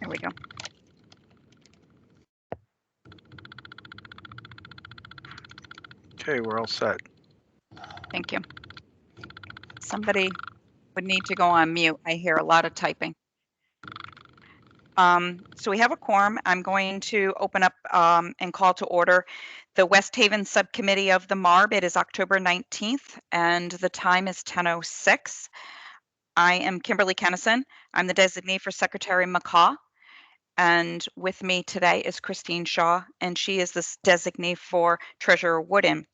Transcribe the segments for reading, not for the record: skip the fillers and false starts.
Here we go. Okay, we're all set. Thank you. Somebody would need to go on mute. I hear a lot of typing. So we have a quorum. I'm going to open up and call to order the West Haven Subcommittee of the MARB. It is October 19th and the time is 10:06. I am Kimberly Kennison. I'm the designee for Secretary McCaw. And with me today is Christine Shaw, and she is the designee for Treasurer Wooden.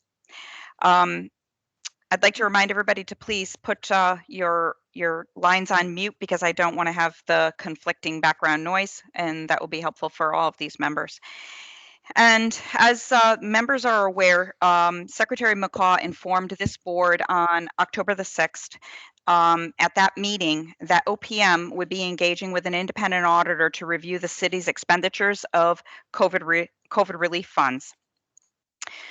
I'd like to remind everybody to please put your lines on mute because I don't want to have the conflicting background noise, and that will be helpful for all of these members. And as members are aware, Secretary McCaw informed this board on October the 6th at that meeting that OPM would be engaging with an independent auditor to review the city's expenditures of COVID relief funds.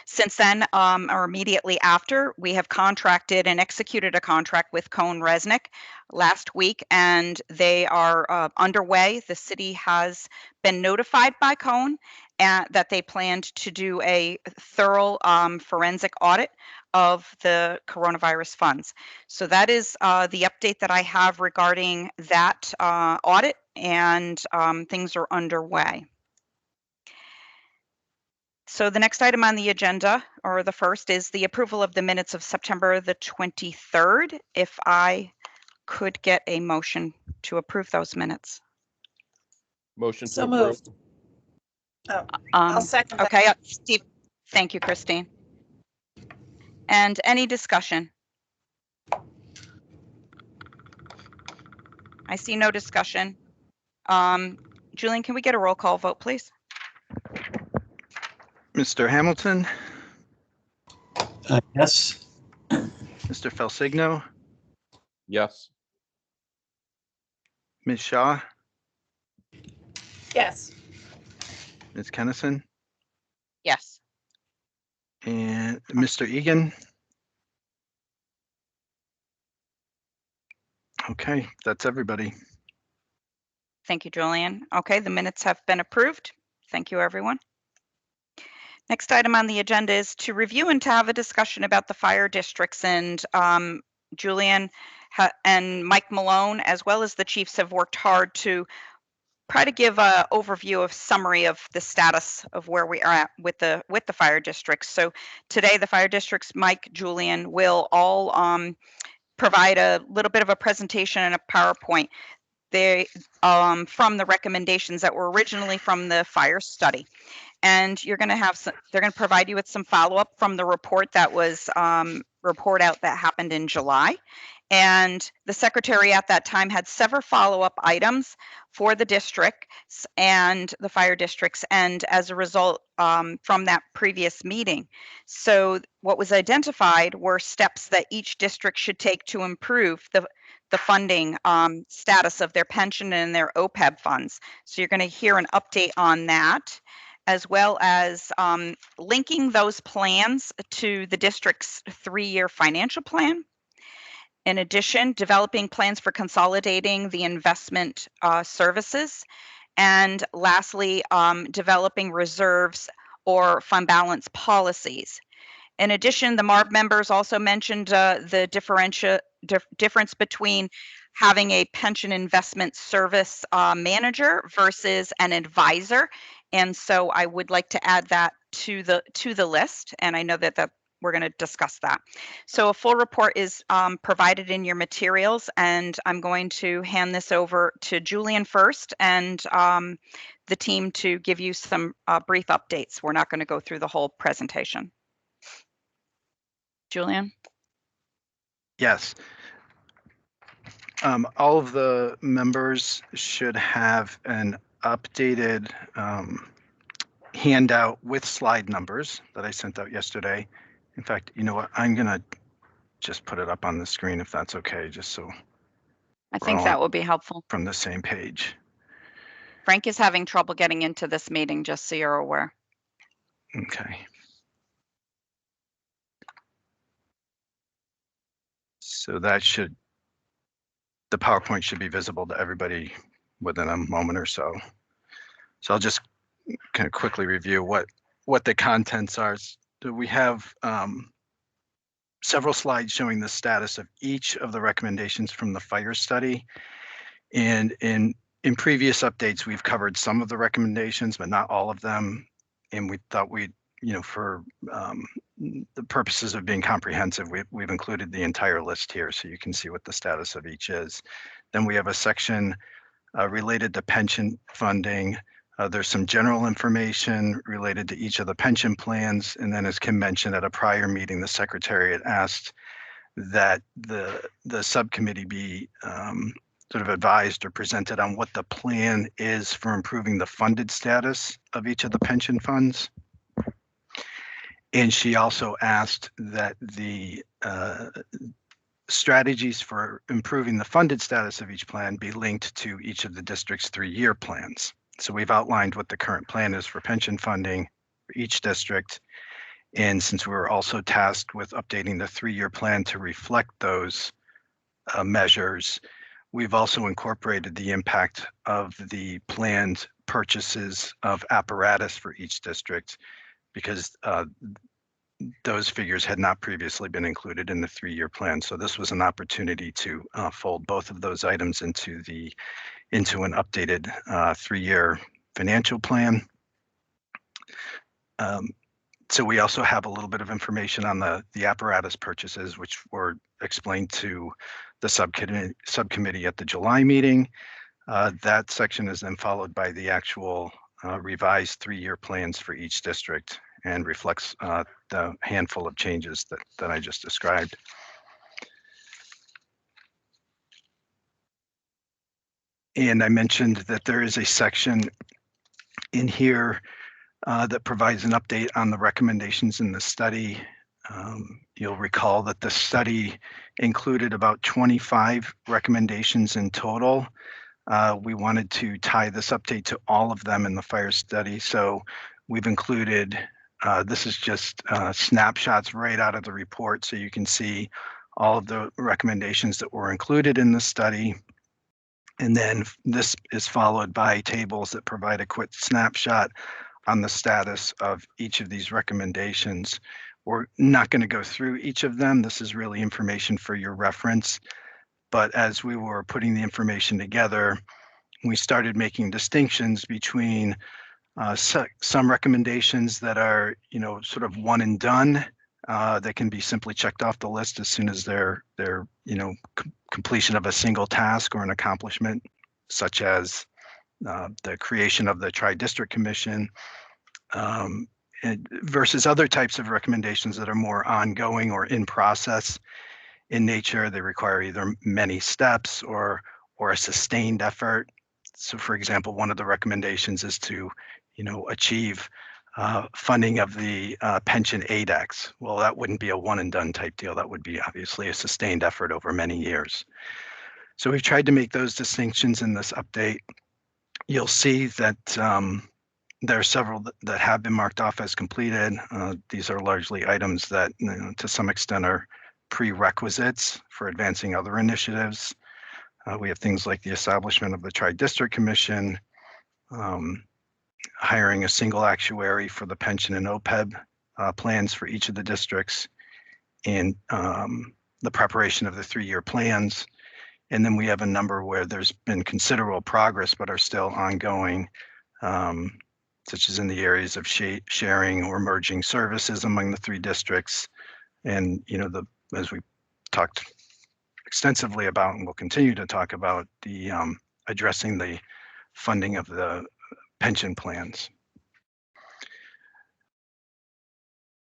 Since then, or immediately after, we have contracted and executed a contract with Cone Resnick last week, and they are underway. The city has been notified by Cone that they planned to do a thorough forensic audit of the coronavirus funds. So that is the update that I have regarding that audit, and things are underway. So the next item on the agenda, or the first, is the approval of the minutes of September the 23rd. If I could get a motion to approve those minutes. Motion to So approve. moved. Oh, I'll second that. Okay, Steve, thank you, Christine. And any discussion? I see no discussion. Julian, can we get a roll call vote, please? Mr. Hamilton, Yes. Mr. Felsigno, Yes. Ms. Shaw, Yes. Ms. Kennison, Yes. and Mr. Egan. Okay, that's everybody. Thank you, Julian. Okay, the minutes have been approved. Thank you, everyone. Next item on the agenda is to review and to have a discussion about the fire districts, and Julian and Mike Malone, as well as the chiefs, have worked hard to try to give an overview of summary of the status of where we are at with the fire districts. So today, the fire districts, Mike, Julian, will all provide a little bit of a presentation and a PowerPoint. They from the recommendations that were originally from the fire study. And you're going to have some, they're going to provide you with some follow-up from the report that was report out that happened in July. And the secretary at that time had several follow-up items for the districts and the fire districts, and as a result from that previous meeting. So what was identified were steps that each district should take to improve the funding status of their pension and their OPEB funds. So you're going to hear an update on that, as well as linking those plans to the district's 3-year financial plan. In addition, developing plans for consolidating the investment services. And lastly, developing reserves or fund balance policies. In addition, the MARB members also mentioned the difference between having a pension investment service manager versus an advisor. And so I would like to add that to the list, and I know that we're going to discuss that. So a full report is provided in your materials, and I'm going to hand this over to Julian first, and the team to give you some brief updates. We're not going to go through the whole presentation. Julian? Yes. All of the members should have an updated handout with slide numbers that I sent out yesterday. In fact, you know what? I'm going to just put it up on the screen if that's okay, just so I think that will be helpful. from the same page. Frank is having trouble getting into this meeting, just so you're aware. Okay. So that the PowerPoint should be visible to everybody within a moment or so. So I'll just kind of quickly review what the contents are. So we have several slides showing the status of each of the recommendations from the fire study. And in previous updates, we've covered some of the recommendations, but not all of them. And we thought we'd, for the purposes of being comprehensive, we've included the entire list here so you can see what the status of each is. Then we have a section related to pension funding. There's some general information related to each of the pension plans. And then as Kim mentioned at a prior meeting, the Secretariat asked that the subcommittee be sort of advised or presented on what the plan is for improving the funded status of each of the pension funds. And she also asked that the strategies for improving the funded status of each plan be linked to each of the district's 3-year plans. So we've outlined what the current plan is for pension funding for each district. And since we were also tasked with updating the 3-year plan to reflect those measures, we've also incorporated the impact of the planned purchases of apparatus for each district because those figures had not previously been included in the 3-year plan. So this was an opportunity to fold both of those items into an updated 3-year financial plan. So we also have a little bit of information on the apparatus purchases, which were explained to the subcommittee at the July meeting. That section is then followed by the actual revised 3-year plans for each district and reflects the handful of changes that I just described. And I mentioned that there is a section in here that provides an update on the recommendations in the study. You'll recall that the study included about 25 recommendations in total. We wanted to tie this update to all of them in the fire study. So we've included, this is just snapshots right out of the report. So you can see all of the recommendations that were included in the study. And then this is followed by tables that provide a quick snapshot on the status of each of these recommendations. We're not going to go through each of them. This is really information for your reference. But as we were putting the information together, we started making distinctions between some recommendations that are, sort of one and done. That can be simply checked off the list as soon as they're completion of a single task or an accomplishment, such as the creation of the Tri-District Commission, versus other types of recommendations that are more ongoing or in process in nature. They require either many steps or a sustained effort. So for example, one of the recommendations is to, achieve funding of the pension ADEX. Well, that wouldn't be a one and done type deal. That would be obviously a sustained effort over many years. So we've tried to make those distinctions in this update. You'll see that there are several that have been marked off as completed. These are largely items that, to some extent, are prerequisites for advancing other initiatives. We have things like the establishment of the Tri-District Commission, hiring a single actuary for the pension and OPEB plans for each of the districts, and the preparation of the 3-year plans. And then we have a number where there's been considerable progress but are still ongoing, such as in the areas of sharing or merging services among the 3 districts. And, as we talked extensively about and will continue to talk about, the addressing the funding of the pension plans.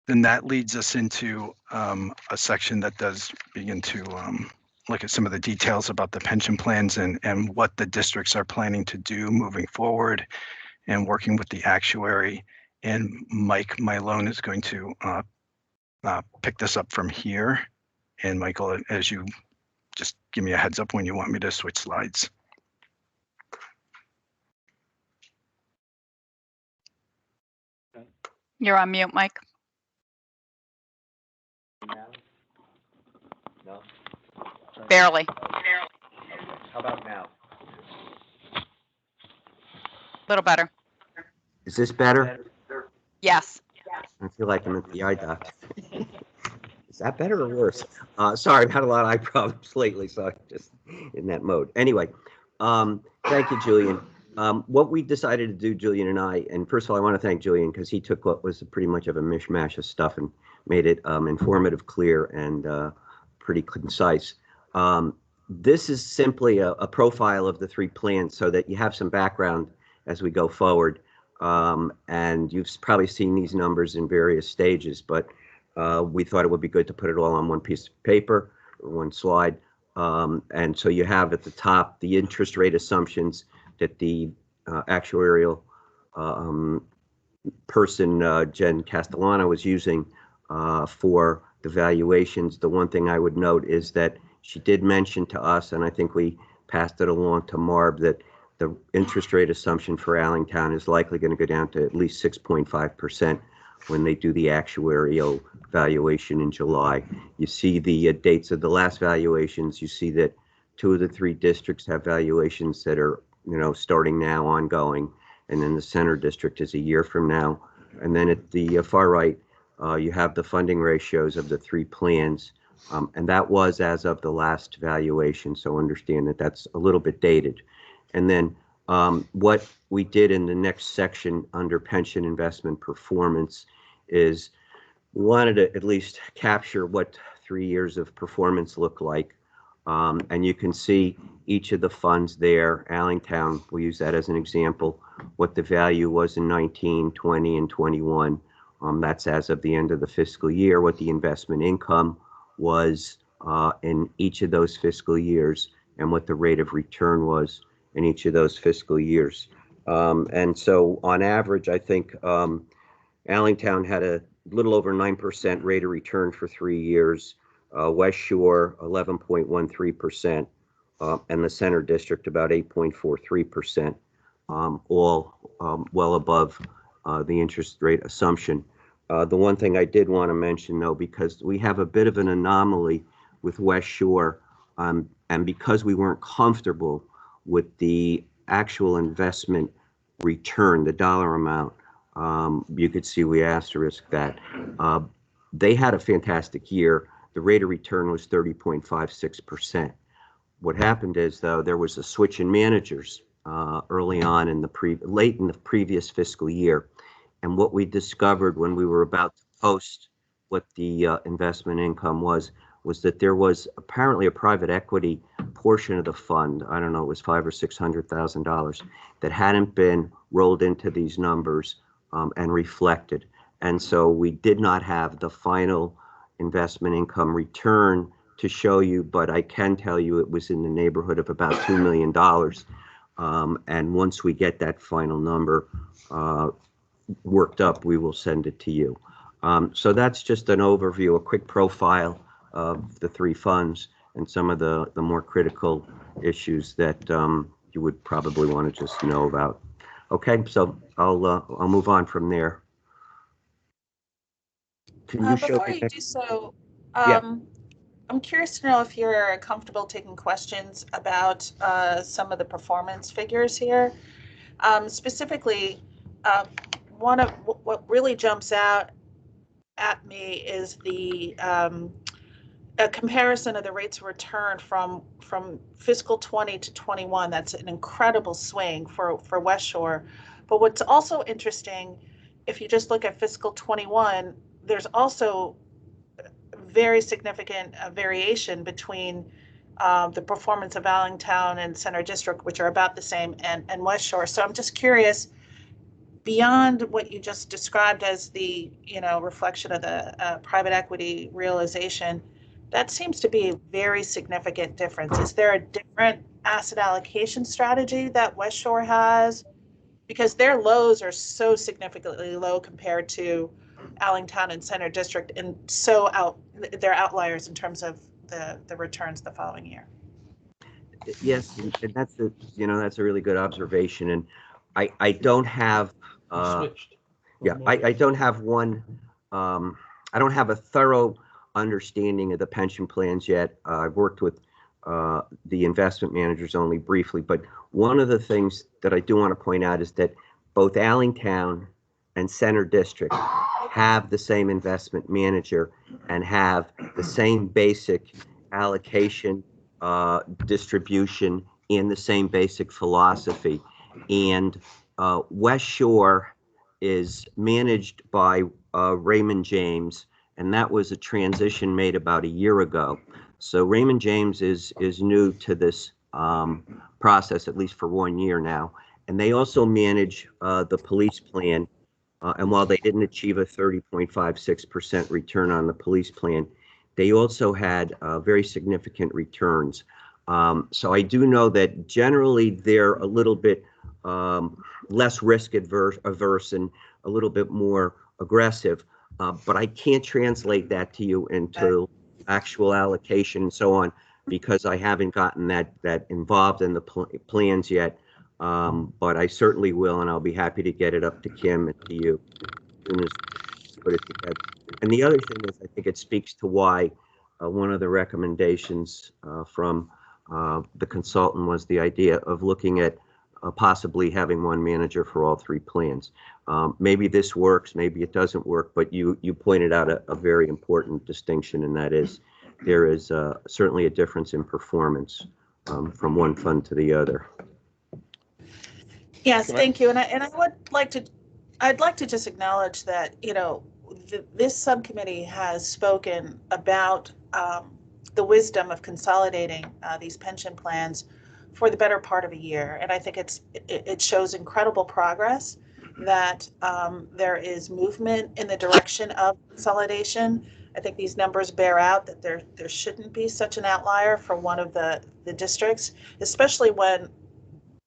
Then that leads us into a section that does begin to look at some of the details about the pension plans and what the districts are planning to do moving forward and working with the actuary. And Mike Milone is going to pick this up from here. And Michael, as you just give me a heads up when you want me to switch slides. You're on mute, Mike. No? Barely. How about now? Little better. Is this better? Yes. I feel like I'm at the eye doctor. Is that better or worse? Sorry, I've had a lot of eye problems lately, so I'm just in that mode. Anyway, thank you, Julian. What we decided to do, Julian and I, and first of all, I want to thank Julian because he took what was pretty much of a mishmash of stuff and made it informative, clear, and pretty concise. This is simply a profile of the three plans so that you have some background as we go forward. And you've probably seen these numbers in various stages, but we thought it would be good to put it all on one piece of paper or one slide. And so you have at the top the interest rate assumptions that the actuarial person, Jen Castellano, was using for the valuations. The one thing I would note is that she did mention to us, and I think we passed it along to MARB, that the interest rate assumption for Allentown is likely going to go down to at least 6.5% when they do the actuarial valuation in July. You see the dates of the last valuations. You see that 2 of the 3 districts have valuations that are, starting now, ongoing, and then the center district is a year from now. And then at the far right, you have the funding ratios of the 3 plans, and that was as of the last valuation, so understand that that's a little bit dated. And then what we did in the next section under pension investment performance is we wanted to at least capture what 3 years of performance look like. And you can see each of the funds there. Allentown, we'll use that as an example, what the value was in 19, 20, and 21. That's as of the end of the fiscal year, what the investment income was in each of those fiscal years, and what the rate of return was in each of those fiscal years. And so on average, I think Allentown had a little over 9% rate of return for 3 years, West Shore 11.13%, and the Center District about 8.43%, all well above the interest rate assumption. The one thing I did want to mention, though, because we have a bit of an anomaly with West Shore, and because we weren't comfortable with the actual investment return, the dollar amount, you could see we asterisk that. They had a fantastic year. The rate of return was 30.56%. What happened is, though, there was a switch in managers early on in late in the previous fiscal year. And what we discovered when we were about to post what the investment income was that there was apparently a private equity portion of the fund, I don't know, it was $500,000 or $600,000, that hadn't been rolled into these numbers and reflected. And so we did not have the final investment income return to show you, but I can tell you it was in the neighborhood of about $2 million. And once we get that final number worked up, we will send it to you. So that's just an overview, a quick profile of the 3 funds and some of the more critical issues that you would probably want to just know about. Okay, so I'll move on from there. Can you show before me you next? do so, Yeah. I'm curious to know if you're comfortable taking questions about some of the performance figures here. Specifically, one of what really jumps out at me is the a comparison of the rates of return from fiscal 20 to 21. That's an incredible swing for West Shore. But what's also interesting, if you just look at fiscal 21, there's also very significant variation between the performance of Allentown and Center District, which are about the same, and West Shore. So I'm just curious, beyond what you just described as the reflection of the private equity realization, that seems to be a very significant difference. Is there a different asset allocation strategy that West Shore has? Because their lows are so significantly low compared to Allentown and Center District, and they're outliers in terms of the returns the following year. Yes, and that's a really good observation. And I don't have I don't have one I don't have a thorough understanding of the pension plans yet. I've worked with the investment managers only briefly, but one of the things that I do want to point out is that both Allentown and Center District have the same investment manager and have the same basic allocation, distribution, and the same basic philosophy. And West Shore is managed by Raymond James, and that was a transition made about a year ago. So Raymond James is new to this process, at least for 1 year now. And they also manage the police plan. And while they didn't achieve a 30.56% return on the police plan, they also had very significant returns. So I do know that generally they're a little bit less risk averse and a little bit more aggressive. But I can't translate that to you into actual allocation and so on, because I haven't gotten that involved in the plans yet. But I certainly will, and I'll be happy to get it up to Kim and to you as soon as we put it together. And the other thing is, I think it speaks to why one of the recommendations from the consultant was the idea of looking at possibly having one manager for all three plans. Maybe this works, maybe it doesn't work, but you pointed out a very important distinction, and that is there is certainly a difference in performance from one fund to the other. Yes, thank you. And I would like to, I'd like to just acknowledge that, you know, this subcommittee has spoken about the wisdom of consolidating these pension plans for the better part of a year. And I think it shows incredible progress, that there is movement in the direction of consolidation. I think these numbers bear out that there shouldn't be such an outlier for one of the districts, especially when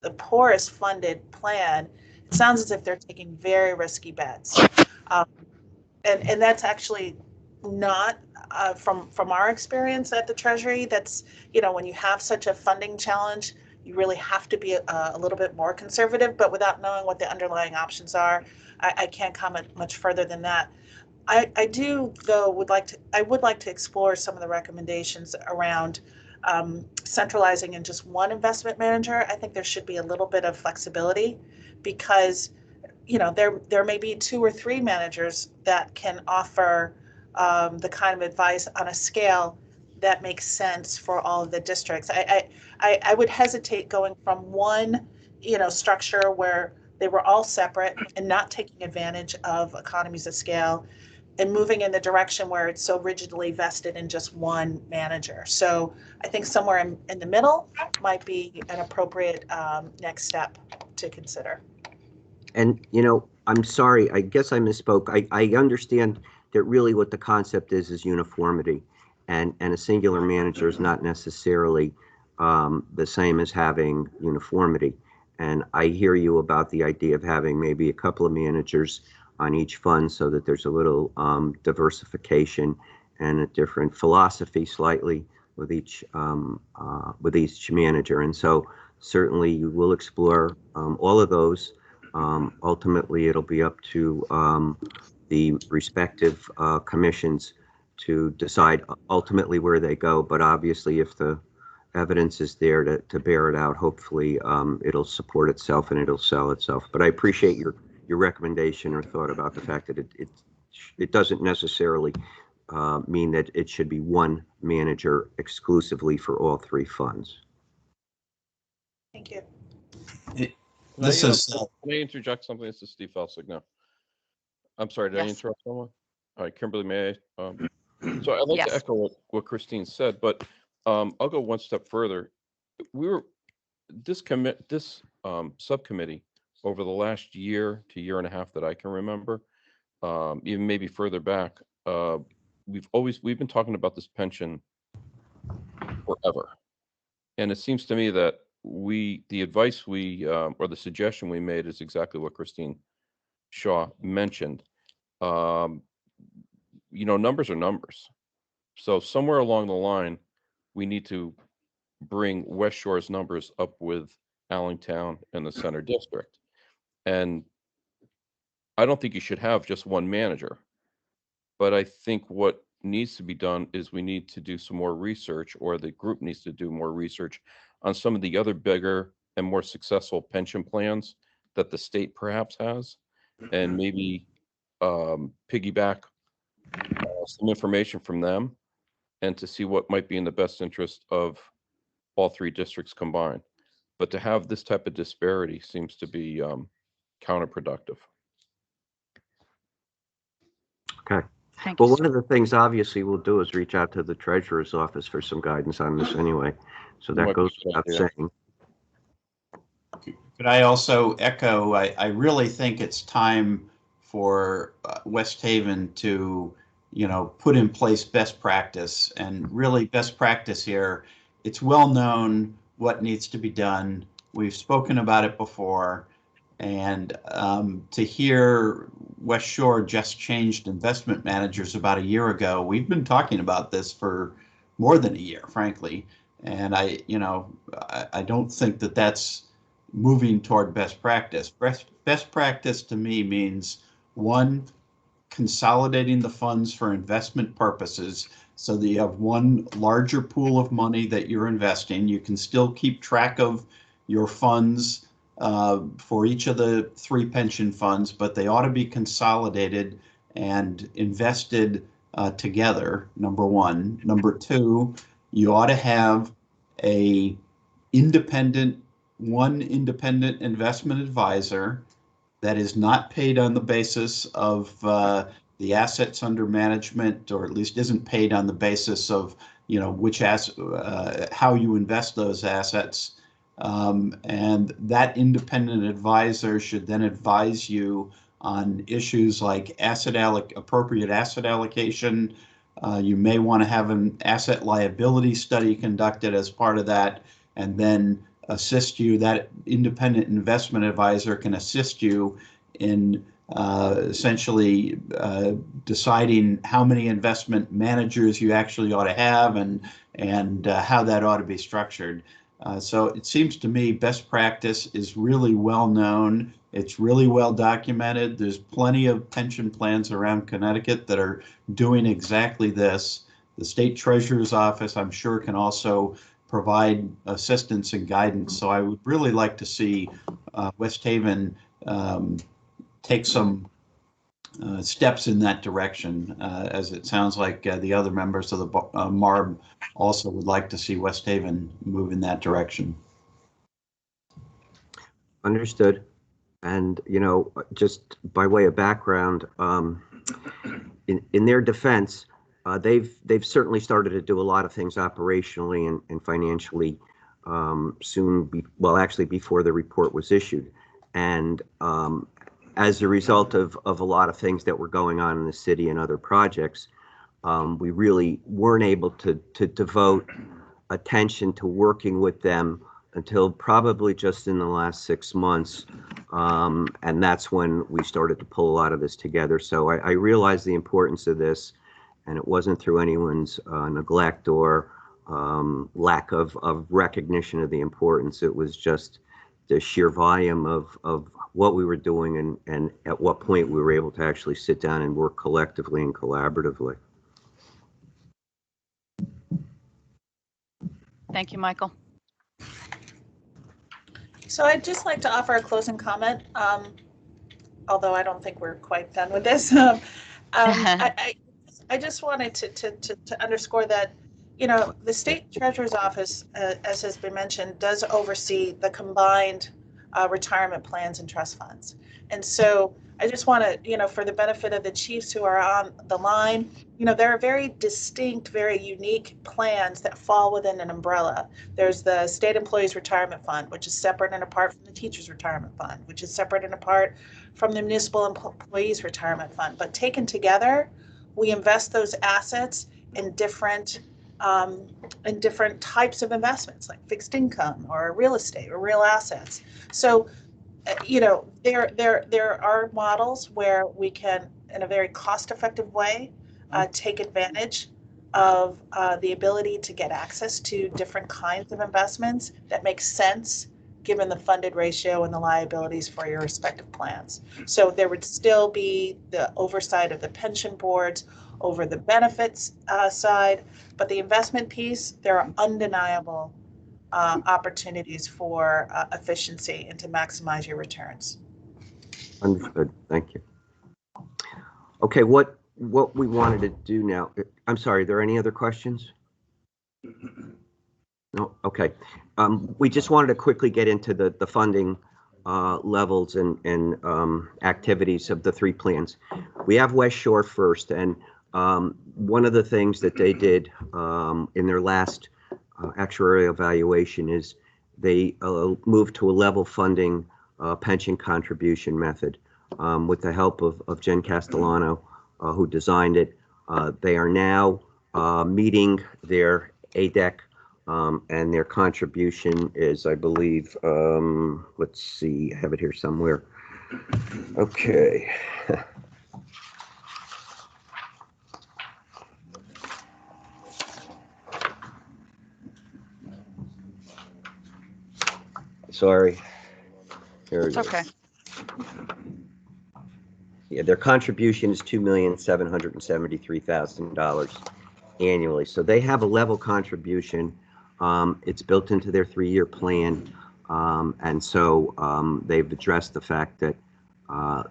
the poorest funded plan, it sounds as if they're taking very risky bets. And that's actually not from our experience at the Treasury. That's, you know, when you have such a funding challenge, you really have to be a little bit more conservative, but without knowing what the underlying options are, I can't comment much further than that. I do, though, would like to explore some of the recommendations around centralizing in just one investment manager. I think there should be a little bit of flexibility, because, you know, there may be 2 or 3 managers that can offer the kind of advice on a scale that makes sense for all of the districts. I would hesitate going from one, you know, structure where they were all separate and not taking advantage of economies of scale, and moving in the direction where it's so rigidly vested in just one manager. So I think somewhere in the middle might be an appropriate next step to consider. And, you know, I'm sorry, I guess I misspoke. I understand that really what the concept is uniformity, and a singular manager is not necessarily the same as having uniformity. And I hear you about the idea of having maybe a couple of managers on each fund so that there's a little diversification and a different philosophy slightly with each manager. And so certainly you will explore all of those. Ultimately, it'll be up to the respective commissions to decide ultimately where they go. But obviously, if the evidence is there to bear it out, hopefully it'll support itself and it'll sell itself. But I appreciate your recommendation or thought about the fact that it doesn't necessarily mean that it should be one manager exclusively for all three funds. Thank you. Can I interject something? This is Steve Felsig now. I'm sorry, did I interrupt someone? All right, Kimberly, may I? So I'd like to echo what Christine said, but I'll go one step further. This subcommittee over the last year to year and a half that I can remember, even maybe further back, we've been talking about this pension forever. And it seems to me that the advice or the suggestion we made is exactly what Christine Shaw mentioned. You know, numbers are numbers. So somewhere along the line, we need to bring West Shore's numbers up with Allentown and the Center District. And I don't think you should have just one manager. But I think what needs to be done is we need to do some more research, or the group needs to do more research on some of the other bigger and more successful pension plans that the state perhaps has, and maybe piggyback some information from them, and to see what might be in the best interest of all three districts combined. But to have this type of disparity seems to be counterproductive. Okay. Thank you. Well, one of the things obviously we'll do is reach out to the treasurer's office for some guidance on this anyway. So that goes without saying. Could I also echo, I really think it's time for West Haven to, put in place best practice, and really best practice here. It's well known what needs to be done. We've spoken about it before, and to hear West Shore just changed investment managers about a year ago. We've been talking about this for more than a year, frankly. And I don't think that that's moving toward best practice. Best practice to me means, one, consolidating the funds for investment purposes so that you have one larger pool of money that you're investing. You can still keep track of your funds for each of the three pension funds, but they ought to be consolidated and invested together, number one. Number two, you ought to have one independent investment advisor that is not paid on the basis of the assets under management, or at least isn't paid on the basis of how you invest those assets. And that independent advisor should then advise you on issues like appropriate asset allocation. You may want to have an asset liability study conducted as part of that, and then assist you. That independent investment advisor can assist you in essentially deciding how many investment managers you actually ought to have, and how that ought to be structured. So it seems to me best practice is really well known. It's really well documented. There's plenty of pension plans around Connecticut that are doing exactly this. The state treasurer's office, I'm sure, can also provide assistance and guidance. So I would really like to see West Haven take some steps in that direction, as it sounds like the other members of the MARB also would like to see West Haven move in that direction. Understood. And, just by way of background, in their defense, they've certainly started to do a lot of things operationally and financially actually before the report was issued. And as a result of a lot of things that were going on in the city and other projects, we really weren't able to devote attention to working with them until probably just in the last 6 months. And that's when we started to pull a lot of this together. So I realized the importance of this, and it wasn't through anyone's neglect or lack of recognition of the importance. It was just the sheer volume of what we were doing, and at what point we were able to actually sit down and work collectively and collaboratively. Thank you, Michael. So I'd just like to offer a closing comment, although I don't think we're quite done with this. I just wanted to underscore that, the state treasurer's office, as has been mentioned, does oversee the combined retirement plans and trust funds. And so I just want to, for the benefit of the chiefs who are on the line, there are very distinct, very unique plans that fall within an umbrella. There's the State Employees Retirement Fund, which is separate and apart from the Teachers Retirement Fund, which is separate and apart from the Municipal Employees Retirement Fund. But taken together, we invest those assets in different types of investments, like fixed income or real estate or real assets. So, there are models where we can, in a very cost-effective way, take advantage of the ability to get access to different kinds of investments that make sense given the funded ratio and the liabilities for your respective plans. So there would still be the oversight of the pension boards over the benefits side. But the investment piece, there are undeniable opportunities for efficiency and to maximize your returns. Understood. Thank you. Okay, what we wanted to do now, I'm sorry, are there any other questions? No, okay. We just wanted to quickly get into the funding levels and activities of the three plans. We have West Shore first, and one of the things that they did in their last actuarial evaluation is they moved to a level funding pension contribution method with the help of Jen Castellano, who designed it. They are now meeting their ADEC, and their contribution is, I believe, let's see, I have it here somewhere. Okay. Sorry. Here it is. Okay. Yeah, their contribution is $2,773,000 annually. So they have a level contribution. It's built into their 3-year plan. And so they've addressed the fact that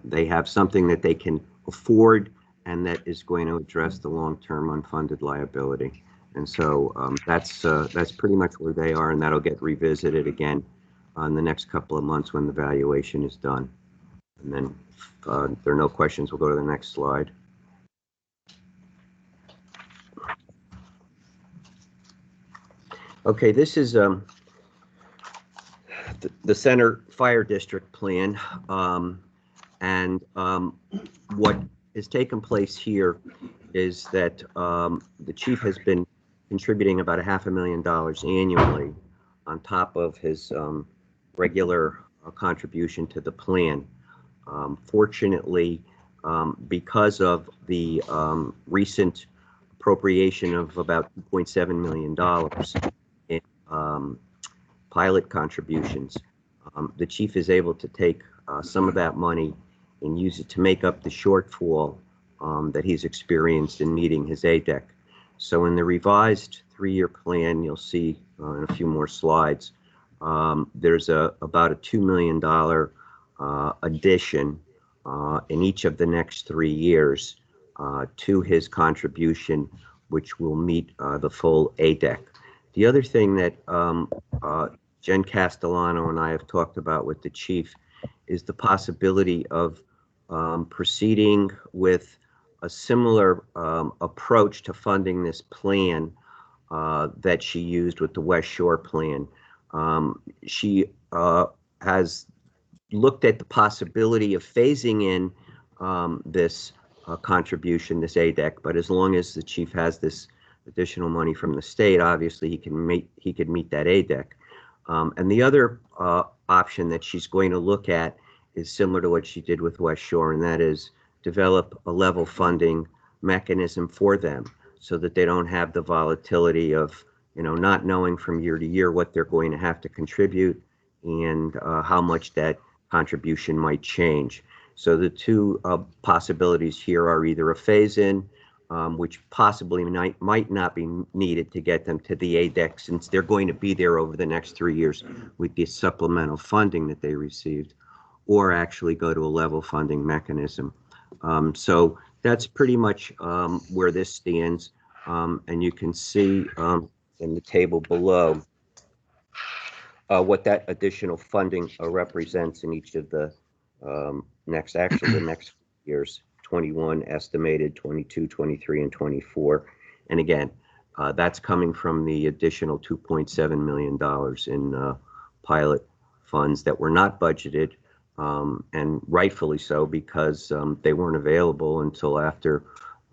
they have something that they can afford and that is going to address the long-term unfunded liability. And so that's pretty much where they are, and that'll get revisited again in the next couple of months when the valuation is done. And then if there are no questions, we'll go to the next slide. Okay, this is the Center Fire District plan, and what has taken place here is that the chief has been contributing about $500,000 annually on top of his regular contribution to the plan. Fortunately, because of the recent appropriation of about $2.7 million in pilot contributions, the chief is able to take some of that money and use it to make up the shortfall that he's experienced in meeting his ADEC. So in the revised 3-year plan, you'll see in a few more slides, there's about a $2 million addition in each of the next 3 years to his contribution, which will meet the full ADEC. The other thing that Jen Castellano and I have talked about with the chief is the possibility of proceeding with a similar approach to funding this plan that she used with the West Shore plan. She has looked at the possibility of phasing in this contribution, this ADEC, but as long as the chief has this additional money from the state, obviously he could meet that ADEC. And the other option that she's going to look at is similar to what she did with West Shore, and that is develop a level funding mechanism for them so that they don't have the volatility of, not knowing from year to year what they're going to have to contribute and how much that contribution might change. So the two possibilities here are either a phase-in, which possibly might not be needed to get them to the ADEC, since they're going to be there over the next 3 years with the supplemental funding that they received, or actually go to a level funding mechanism. So that's pretty much where this stands. And you can see in the table below what that additional funding represents in each of the next years, 21 estimated, 22, 23, and 24. And again, that's coming from the additional $2.7 million in pilot funds that were not budgeted, and rightfully so, because they weren't available until after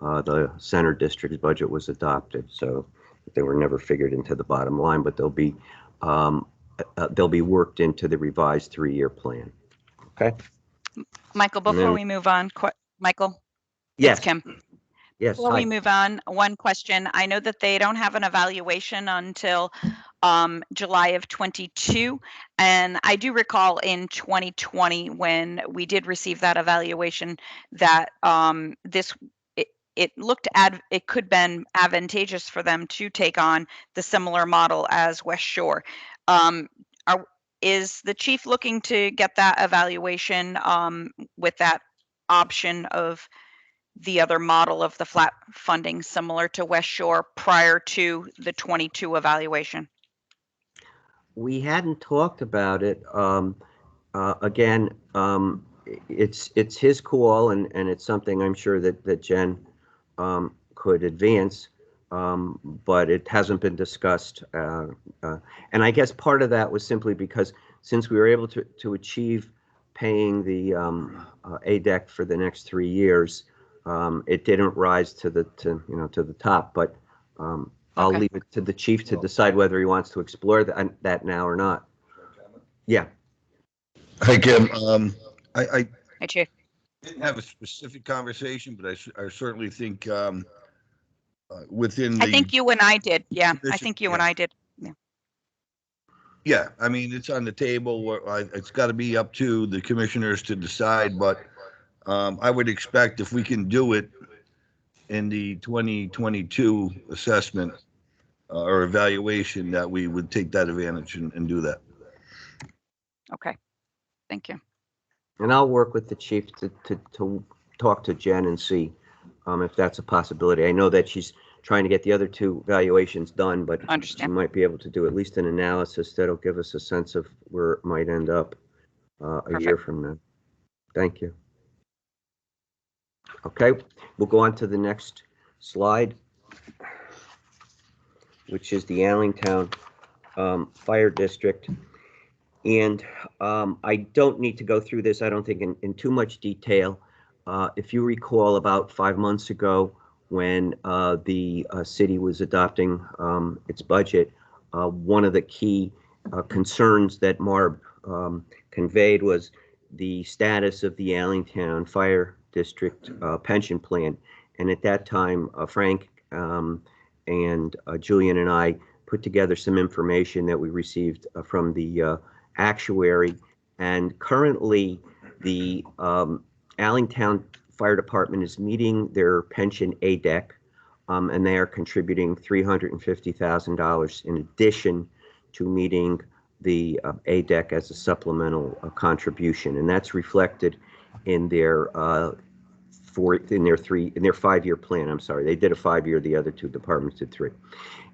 the center district's budget was adopted. So they were never figured into the bottom line, but they'll be worked into the revised 3-year plan. Okay. Michael, before we move on, Michael? Yes. It's Kim. Yes. Before we move on, one question. I know that they don't have an evaluation until July of 22. And I do recall in 2020, when we did receive that evaluation, that it could been advantageous for them to take on the similar model as West Shore. Is the chief looking to get that evaluation with that option of the other model of the flat funding similar to West Shore prior to the 22 evaluation? We hadn't talked about it. Again, it's his call, and it's something I'm sure that Jen could advance, but it hasn't been discussed. And I guess part of that was simply because since we were able to achieve paying the ADEC for the next 3 years, it didn't rise to the top. But I'll leave it to the chief to decide whether he wants to explore that now or not. Yeah. Hi, Kim. I Hey, Chief. didn't have a specific conversation, but I certainly think within I think you and I did. Yeah, I think you and I did. Yeah. Yeah, I mean, it's on the table. It's got to be up to the commissioners to decide, but I would expect if we can do it in the 2022 assessment or evaluation, that we would take that advantage and do that. Okay, thank you. And I'll work with the chief to talk to Jen and see if that's a possibility. I know that she's trying to get the other 2 evaluations done, but she might be able to do at least an analysis that'll give us a sense of where it might end up a year from now. Thank you. Okay, we'll go on to the next slide, which is the Allentown Fire District. And I don't need to go through this, I don't think, in too much detail. If you recall, about 5 months ago, when the city was adopting its budget, one of the key concerns that MARB conveyed was the status of the Allentown Fire District pension plan. And at that time, Frank and Julian and I put together some information that we received from the actuary. And currently, the Allentown Fire Department is meeting their pension ADEC, and they are contributing $350,000 in addition to meeting the ADEC as a supplemental contribution, and that's reflected in their 5-year plan. I'm sorry, they did a 5-year. The other 2 departments did 3.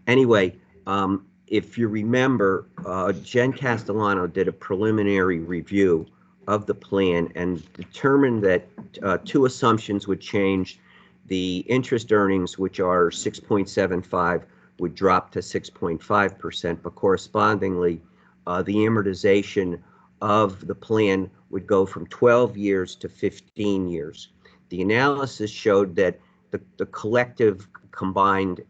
Anyway, if you remember, Jen Castellano did a preliminary review of the plan and determined that 2 assumptions would change. The interest earnings, which are 6.75, would drop to 6.5%, but correspondingly, the amortization of the plan would go from 12 years to 15 years. The analysis showed that the collective combined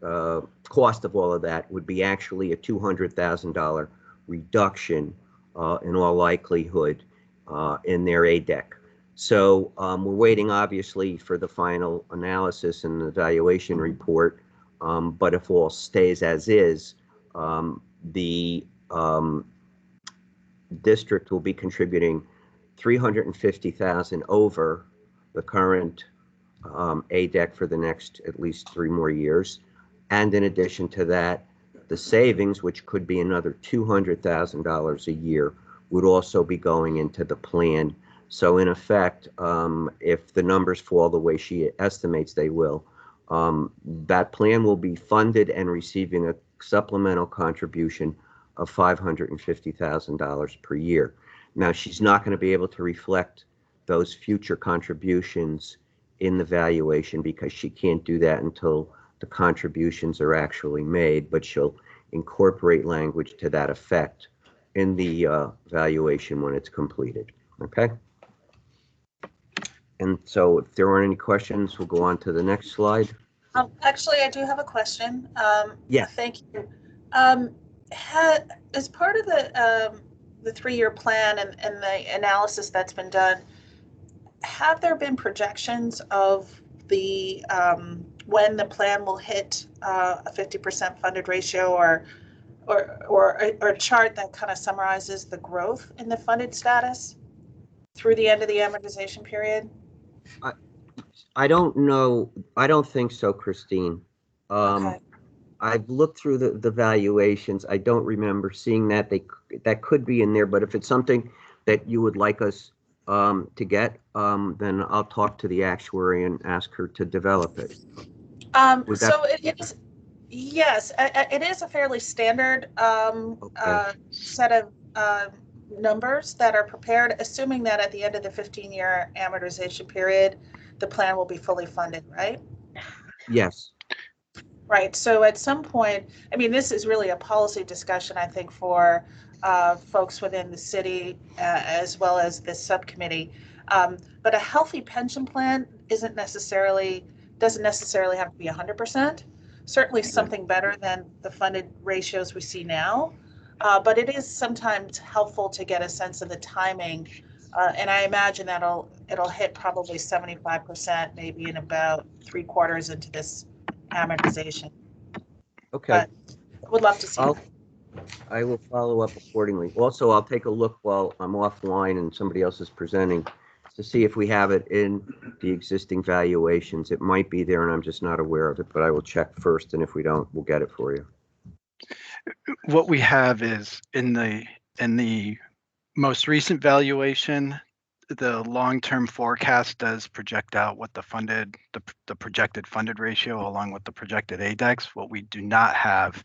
cost of all of that would be actually a $200,000 reduction in all likelihood in their ADEC. So we're waiting, obviously, for the final analysis and the evaluation report. But if all stays as is, the district will be contributing $350,000 over the current ADEC for the next at least 3 more years. And in addition to that, the savings, which could be another $200,000 a year, would also be going into the plan. So in effect, if the numbers fall the way she estimates they will, that plan will be funded and receiving a supplemental contribution of $550,000 per year. Now, she's not going to be able to reflect those future contributions in the valuation because she can't do that until the contributions are actually made, but she'll incorporate language to that effect in the valuation when it's completed. Okay? And so if there aren't any questions, we'll go on to the next slide. Actually, I do have a question. Yeah. Thank you. As part of the 3-year plan and the analysis that's been done, have there been projections of the when the plan will hit a 50% funded ratio, or a chart that kind of summarizes the growth in the funded status through the end of the amortization period? I don't know. I don't think so, Christine. Okay. I've looked through the valuations. I don't remember seeing that. That could be in there, but if it's something that you would like us to get, then I'll talk to the actuary and ask her to develop it. So it is, yes, it is a fairly standard set of numbers that are prepared, assuming that at the end of the 15-year amortization period, the plan will be fully funded, right? Yes. Right. So at some point, I mean, this is really a policy discussion, I think, for folks within the city as well as this subcommittee. But a healthy pension plan doesn't necessarily have to be 100%. Certainly something better than the funded ratios we see now. But it is sometimes helpful to get a sense of the timing. And I imagine it'll hit probably 75%, maybe in about 3/4 into this amortization. Okay. But would love to see that. I will follow up accordingly. Also, I'll take a look while I'm offline and somebody else is presenting to see if we have it in the existing valuations. It might be there and I'm just not aware of it, but I will check first, and if we don't, we'll get it for you. What we have is in the most recent valuation, the long-term forecast does project out what the projected funded ratio along with the projected ADEX. What we do not have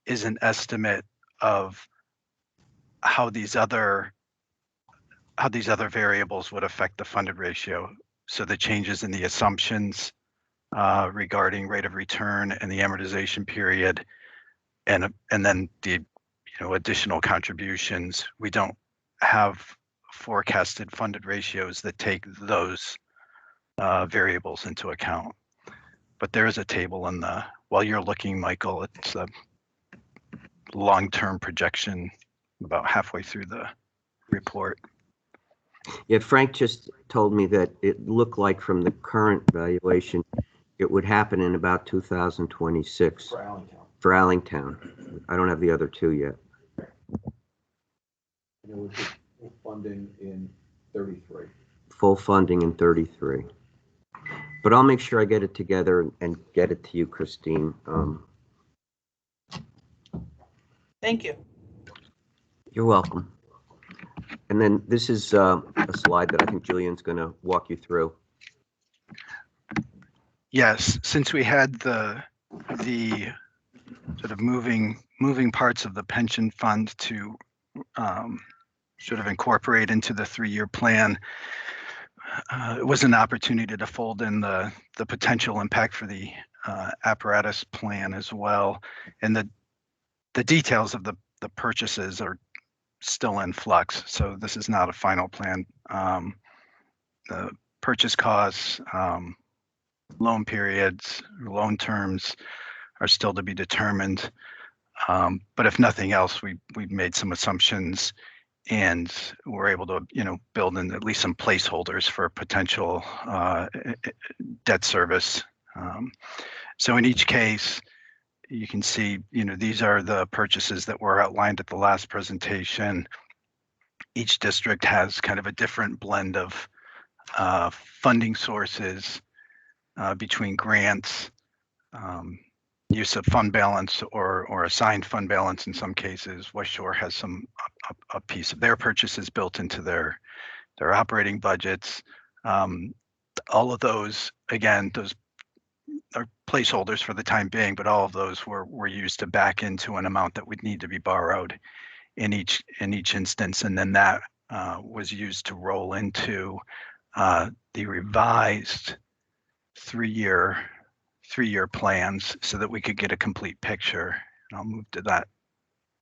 is an estimate of how these other variables would affect the funded ratio. So the changes in the assumptions regarding rate of return and the amortization period, and then the additional contributions. We don't have forecasted funded ratios that take those variables into account. But there is a table in while you're looking, Michael, it's a long-term projection about halfway through the report. Yeah, Frank just told me that it looked like from the current valuation, it would happen in about 2026. For Allentown. For Allentown. I don't have the other two yet. And it would be funding in 33. Full funding in 33. But I'll make sure I get it together and get it to you, Christine. Thank you. You're welcome. And then this is a slide that I think Julian's going to walk you through. Yes, since we had the sort of moving parts of the pension fund to sort of incorporate into the 3-year plan, it was an opportunity to fold in the potential impact for the apparatus plan as well. And the details of the purchases are still in flux. So this is not a final plan. The purchase costs, loan periods, loan terms are still to be determined. But if nothing else, we've made some assumptions and we're able to, build in at least some placeholders for potential debt service. So in each case, you can see, these are the purchases that were outlined at the last presentation. Each district has kind of a different blend of funding sources between grants, use of fund balance or assigned fund balance in some cases. West Shore has a piece of their purchases built into their operating budgets. All of those, again, those are placeholders for the time being, but all of those were used to back into an amount that would need to be borrowed in each instance, and then that was used to roll into the revised three-year plans so that we could get a complete picture. And I'll move to that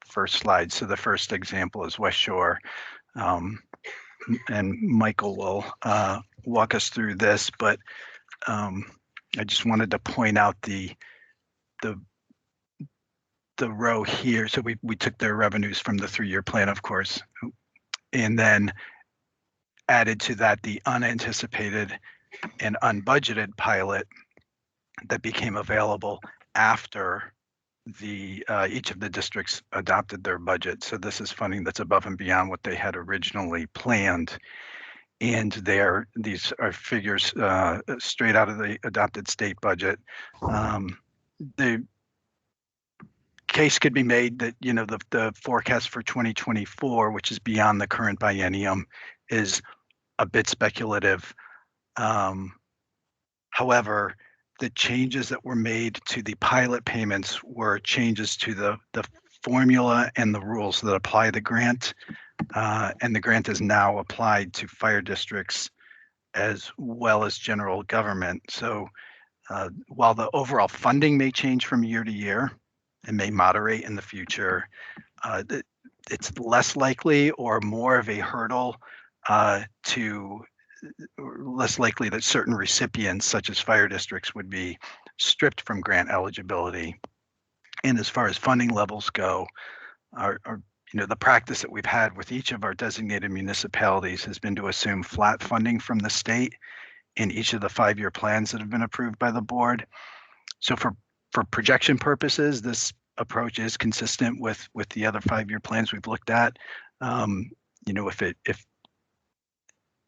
first slide. So the first example is West Shore, and Michael will walk us through this, but I just wanted to point out the row here. So we took their revenues from the 3-year plan, of course, and then added to that the unanticipated and unbudgeted pilot that became available after each of the districts adopted their budget. So this is funding that's above and beyond what they had originally planned. and these are figures straight out of the adopted state budget. The case could be made that, you know, the forecast for 2024, which is beyond the current biennium, is a bit speculative. However, the changes that were made to the pilot payments were changes to the formula and the rules that apply the grant, and the grant is now applied to fire districts as well as general government. So while the overall funding may change from year to year and may moderate in the future, it's less likely or more of a hurdle less likely that certain recipients, such as fire districts, would be stripped from grant eligibility. And as far as funding levels go, the practice that we've had with each of our designated municipalities has been to assume flat funding from the state in each of the 5-year plans that have been approved by the board. So for projection purposes, this approach is consistent with the other 5-year plans we've looked at.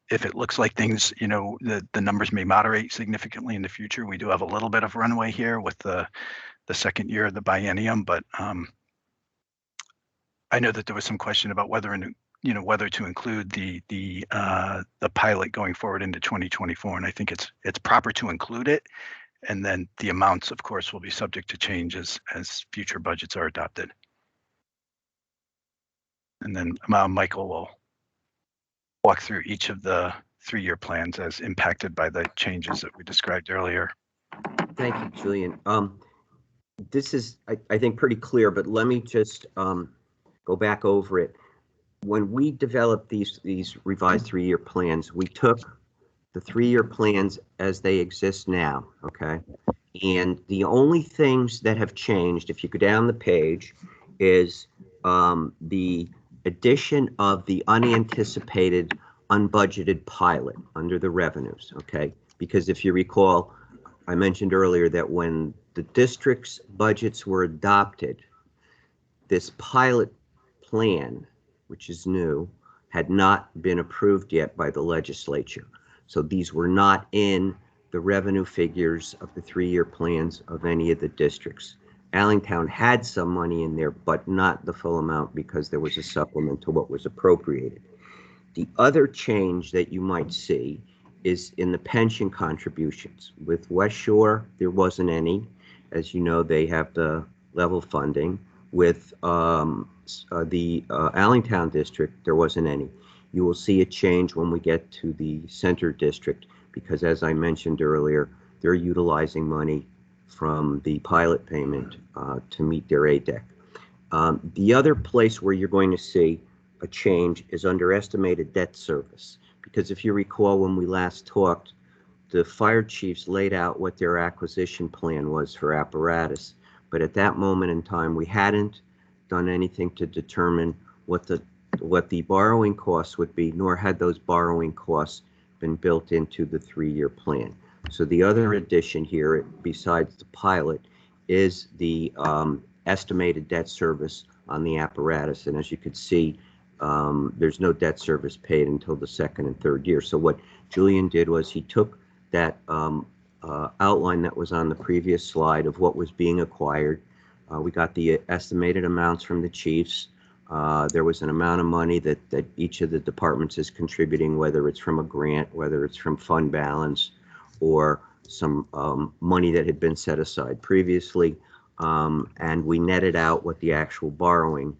If it looks like things, the numbers may moderate significantly in the future, we do have a little bit of runway here with the second year of the biennium, but I know that there was some question about whether to include the pilot going forward into 2024, and I think it's proper to include it, and then the amounts, of course, will be subject to change as future budgets are adopted. And then Michael will walk through each of the 3-year plans as impacted by the changes that we described earlier. Thank you, Julian. This is, I think, pretty clear, but let me just go back over it. When we developed these revised 3-year plans, we took the 3-year plans as they exist now, okay? And the only things that have changed, if you go down the page, is the addition of the unanticipated unbudgeted pilot under the revenues, okay? Because if you recall, I mentioned earlier that when the district's budgets were adopted, this pilot plan, which is new, had not been approved yet by the legislature. So these were not in the revenue figures of the 3-year plans of any of the districts. Allentown had some money in there, but not the full amount because there was a supplement to what was appropriated. The other change that you might see is in the pension contributions. With West Shore, there wasn't any. As you know, they have the level funding. With the Allentown district, there wasn't any. You will see a change when we get to the center district because, as I mentioned earlier, they're utilizing money from the pilot payment to meet their ADEC. The other place where you're going to see a change is under estimated debt service, because if you recall when we last talked, the fire chiefs laid out what their acquisition plan was for apparatus, but at that moment in time we hadn't done anything to determine what the borrowing costs would be, nor had those borrowing costs been built into the 3-year plan. So the other addition here, besides the pilot, is the estimated debt service on the apparatus. And as you could see, there's no debt service paid until the 2nd and 3rd year. So what Julian did was he took that outline that was on the previous slide of what was being acquired. We got the estimated amounts from the chiefs. There was an amount of money that each of the departments is contributing, whether it's from a grant, whether it's from fund balance, or some money that had been set aside previously. And we netted out what the actual borrowing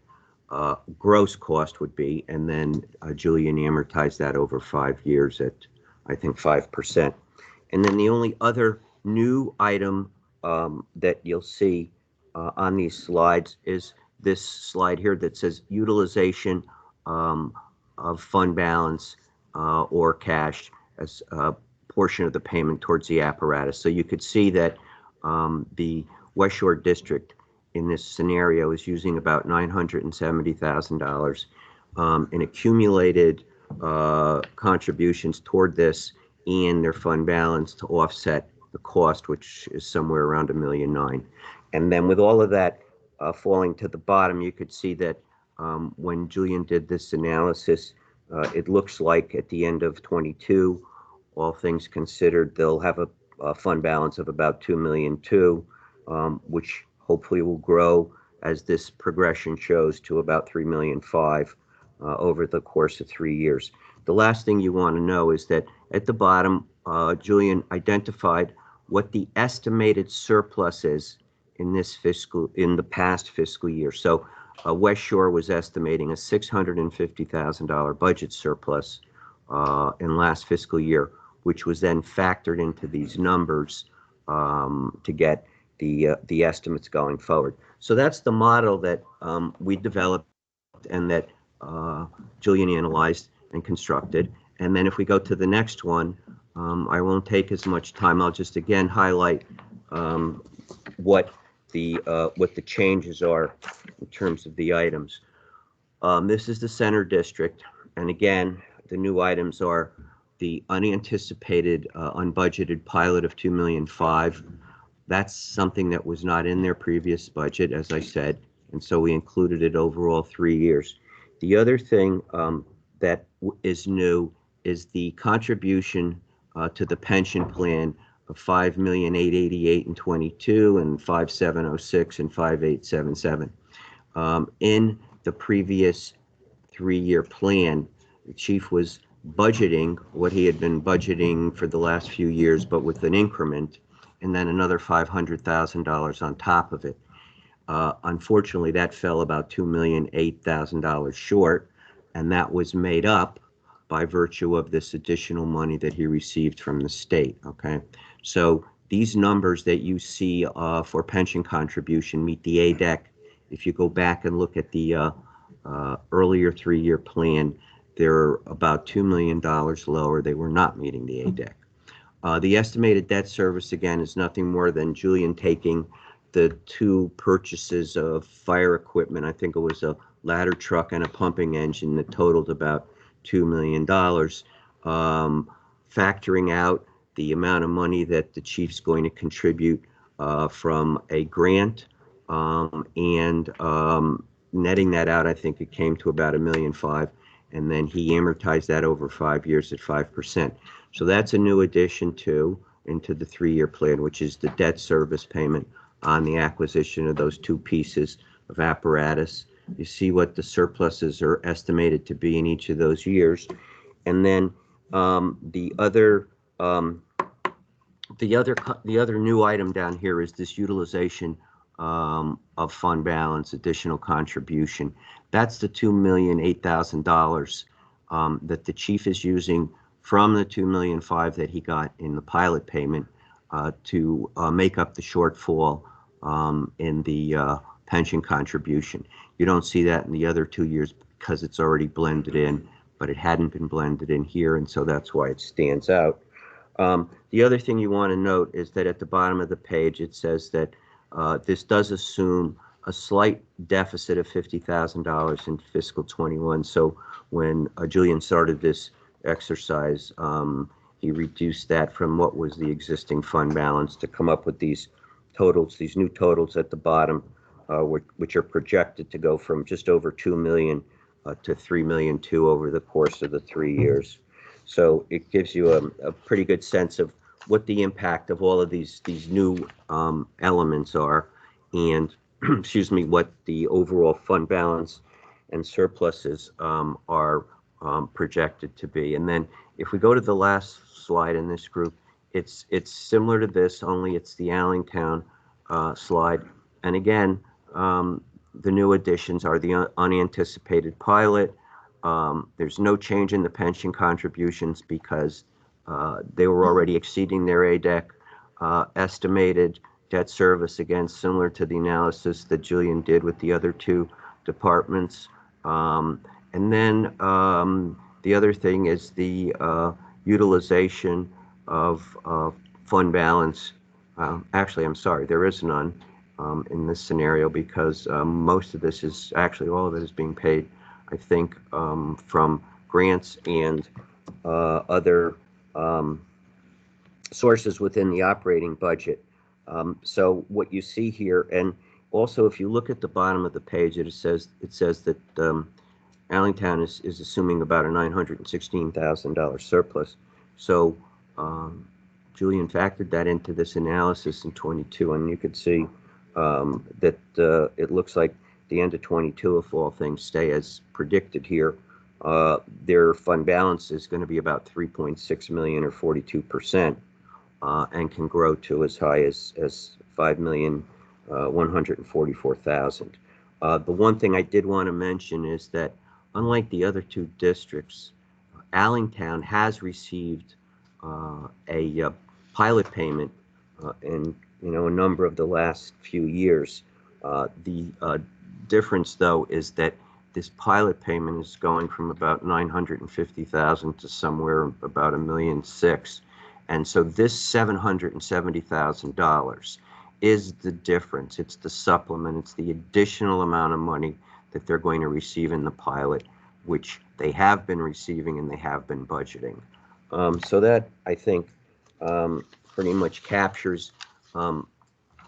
gross cost would be, and then Julian amortized that over 5 years at, I think, 5%. And then the only other new item that you'll see on these slides is this slide here that says utilization of fund balance or cash as a portion of the payment towards the apparatus. So you could see that the West Shore District in this scenario is using about $970,000 in accumulated contributions toward this and their fund balance to offset the cost, which is somewhere around $1.9 million. And then with all of that falling to the bottom, you could see that when Julian did this analysis, It looks like at the end of 22, all things considered, they'll have a fund balance of about 2.2 million, which hopefully will grow as this progression shows to about 3.5 million over the course of 3 years. The last thing you want to know is that at the bottom, Julian identified what the estimated surplus is in the past fiscal year. So West Shore was estimating a $650,000 budget surplus in last fiscal year, which was then factored into these numbers to get the estimates going forward. So that's the model that we developed and that Julian analyzed and constructed. And then if we go to the next one, I won't take as much time. I'll just again highlight what the changes are in terms of the items. This is the center district, and again, the new items are the unanticipated unbudgeted pilot of 2.5 million. That's something that was not in their previous budget, as I said, and so we included it over all 3 years. The other thing that is new is the contribution to the pension plan of 5,888,000 in 22 and 5,706 and 5,877. In the previous 3-year plan, the chief was budgeting what he had been budgeting for the last few years, but with an increment, and then another $500,000 on top of it. Unfortunately, that fell about $2,008,000 short, and that was made up by virtue of this additional money that he received from the state. Okay, so these numbers that you see for pension contribution meet the ADEC. If you go back and look at the earlier 3-year plan, they're about $2 million lower. They were not meeting the ADEC. The estimated debt service, again, is nothing more than Julian taking the 2 purchases of fire equipment. I think it was a ladder truck and a pumping engine that totaled about $2 million, factoring out the amount of money that the chief's going to contribute from a grant, and netting that out, I think it came to about $1.5 million, and then he amortized that over 5 years at 5%. So that's a new addition into the 3-year plan, which is the debt service payment on the acquisition of those 2 pieces of apparatus. You see what the surpluses are estimated to be in each of those years, and then the other new item down here is this utilization of fund balance, additional contribution. That's the $2,008,000 that the chief is using from the $2.5 million that he got in the pilot payment to make up the shortfall in the pension contribution. You don't see that in the other 2 years because it's already blended in, but it hadn't been blended in here, and so that's why it stands out. The other thing you want to note is that at the bottom of the page, it says that this does assume a slight deficit of $50,000 in fiscal 21. So when Julian started this exercise, he reduced that from what was the existing fund balance to come up with these totals, these new totals at the bottom, which are projected to go from just over 2 million to 3.2 million over the course of the 3 years. So it gives you a pretty good sense of what the impact of all of these new elements are, and excuse me, what the overall fund balance and surpluses are projected to be. And then if we go to the last slide in this group, it's similar to this, only it's the Allentown slide. And again, the new additions are the unanticipated pilot. There's no change in the pension contributions because they were already exceeding their ADEC. Estimated debt service, again, similar to the analysis that Julian did with the other 2 departments. And then the other thing is the utilization of fund balance. Actually, I'm sorry, there is none in this scenario because most of this is actually, all of it is being paid, I think, from grants and other sources within the operating budget. So what you see here, and also if you look at the bottom of the page, it says that Allentown is assuming about a $916,000 surplus. So Julian factored that into this analysis in 22, and you could see that it looks like the end of 22, if all things stay as predicted here, their fund balance is going to be about 3.6 million or 42%, and can grow to as high as 5,144,000. The one thing I did want to mention is that unlike the other two districts, Allentown has received a pilot payment in a number of the last few years. The difference, though, is that this pilot payment is going from about 950,000 to somewhere about $1.6 million, and so this $770,000 is the difference. It's the supplement. It's the additional amount of money that they're going to receive in the pilot, which they have been receiving and they have been budgeting. So that, I think, pretty much captures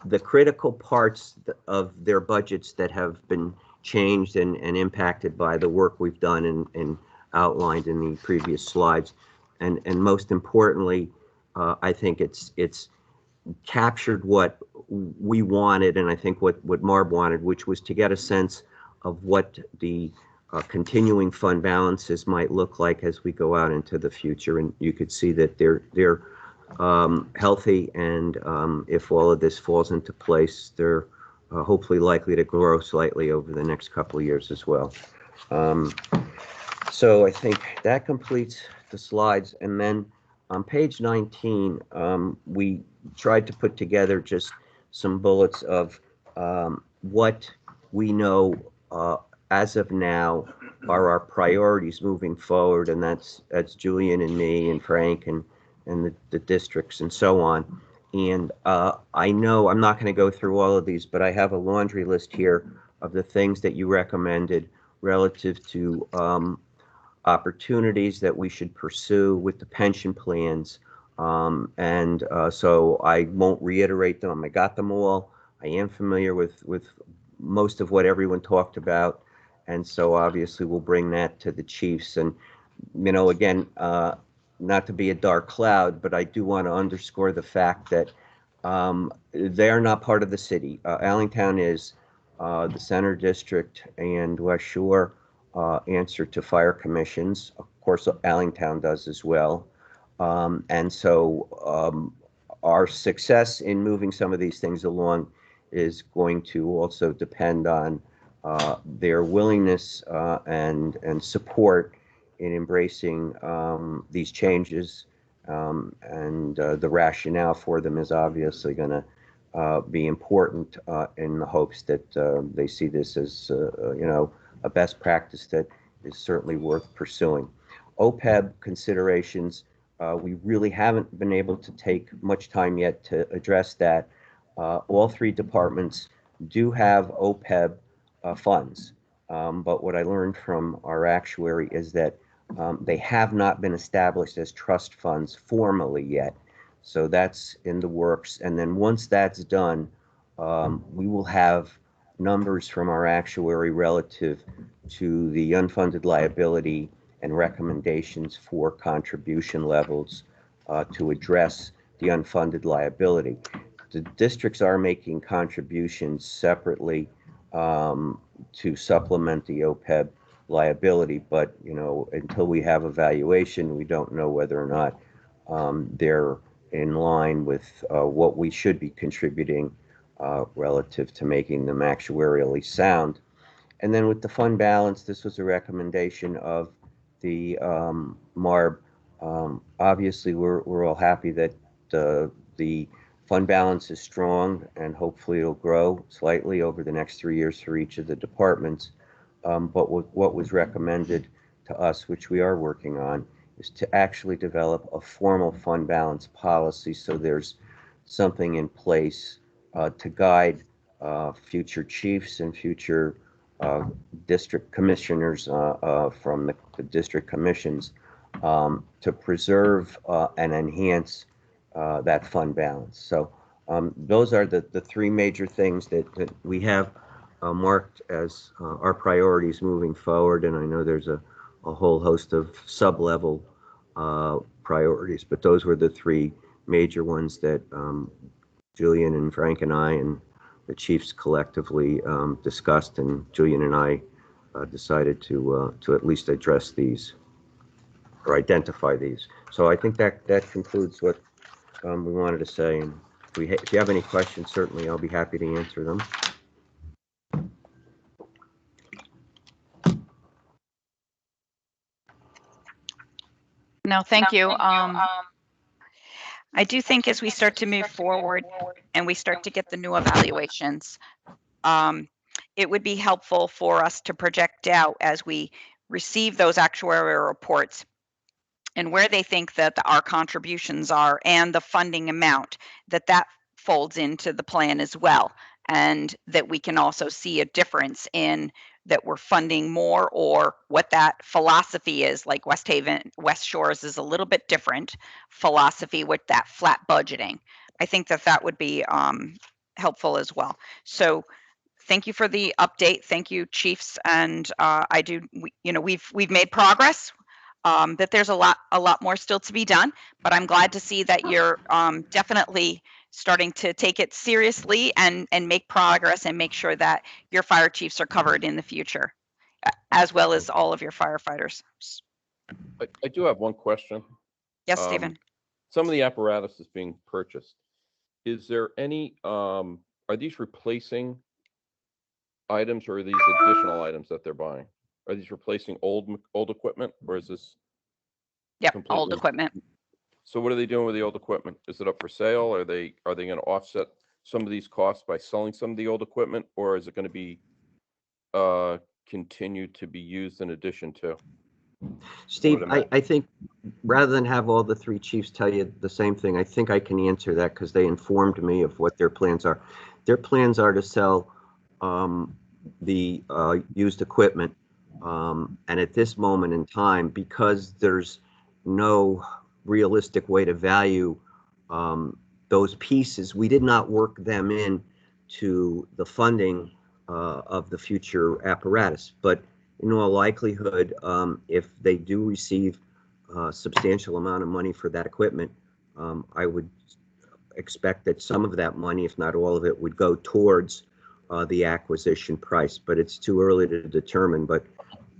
the critical parts of their budgets that have been changed and impacted by the work we've done and outlined in the previous slides. And most importantly, I think it's captured what we wanted, and I think what MARB wanted, which was to get a sense of what the continuing fund balances might look like as we go out into the future. And you could see that they're healthy, and if all of this falls into place, they're hopefully likely to grow slightly over the next couple of years as well. So I think that completes the slides. And then on page 19, we tried to put together just some bullets of what we know as of now are our priorities moving forward, and that's Julian and me and Frank and the districts and so on. And I know I'm not going to go through all of these, but I have a laundry list here of the things that you recommended relative to opportunities that we should pursue with the pension plans. So I won't reiterate them. I got them all. I am familiar with most of what everyone talked about. And so obviously we'll bring that to the chiefs. And, again, not to be a dark cloud, but I do want to underscore the fact that they are not part of the city. Allentown is the Center District and West Shore answer to fire commissions. Of course, Allentown does as well. And so our success in moving some of these things along is going to also depend on their willingness and support in embracing these changes, and the rationale for them is obviously going to be important in the hopes that they see this as a best practice that is certainly worth pursuing. OPEB considerations, we really haven't been able to take much time yet to address that. All three departments do have OPEB funds, but what I learned from our actuary is that they have not been established as trust funds formally yet. So that's in the works. And then once that's done, we will have numbers from our actuary relative to the unfunded liability and recommendations for contribution levels to address the unfunded liability. The districts are making contributions separately to supplement the OPEB liability, but until we have a valuation, we don't know whether or not they're in line with what we should be contributing relative to making them actuarially sound. And then with the fund balance, this was a recommendation of the MARB. Obviously, we're all happy that the fund balance is strong, and hopefully it'll grow slightly over the next 3 years for each of the departments. But what was recommended to us, which we are working on, is to actually develop a formal fund balance policy, so there's something in place to guide future chiefs and future district commissioners from the district commissions to preserve and enhance that fund balance. So those are the three major things that we have marked as our priorities moving forward, and I know there's a whole host of sub-level priorities, but those were the three major ones that Julian and Frank and I and the chiefs collectively discussed, and Julian and I decided to at least address these or identify these. So I think that concludes what we wanted to say. And if you have any questions, certainly I'll be happy to answer them. No, thank you. I do think as we start to move forward and we start to get the new evaluations, it would be helpful for us to project out as we receive those actuarial reports and where they think that our contributions are and the funding amount, that folds into the plan as well. And that we can also see a difference in that we're funding more, or what that philosophy is. Like West Shores is a little bit different philosophy with that flat budgeting. I think that would be helpful as well. So thank you for the update. Thank you, chiefs. And we've made progress. That there's a lot more still to be done, but I'm glad to see that you're definitely starting to take it seriously and make progress and make sure that your fire chiefs are covered in the future, as well as all of your firefighters. I do have one question. Yes, Stephen. Some of the apparatus is being purchased. Is there any, are these replacing items, or are these additional items that they're buying? Are these replacing old equipment, or is this? Yeah, old equipment. So what are they doing with the old equipment? Is it up for sale? Are they going to offset some of these costs by selling some of the old equipment, or is it going to be continued to be used in addition to? Steve, I think rather than have all the three chiefs tell you the same thing, I think I can answer that because they informed me of what their plans are. Their plans are to sell the used equipment, and at this moment in time, because there's no realistic way to value those pieces, we did not work them in to the funding of the future apparatus. But in all likelihood, if they do receive a substantial amount of money for that equipment, I would expect that some of that money, if not all of it, would go towards the acquisition price. But it's too early to determine. But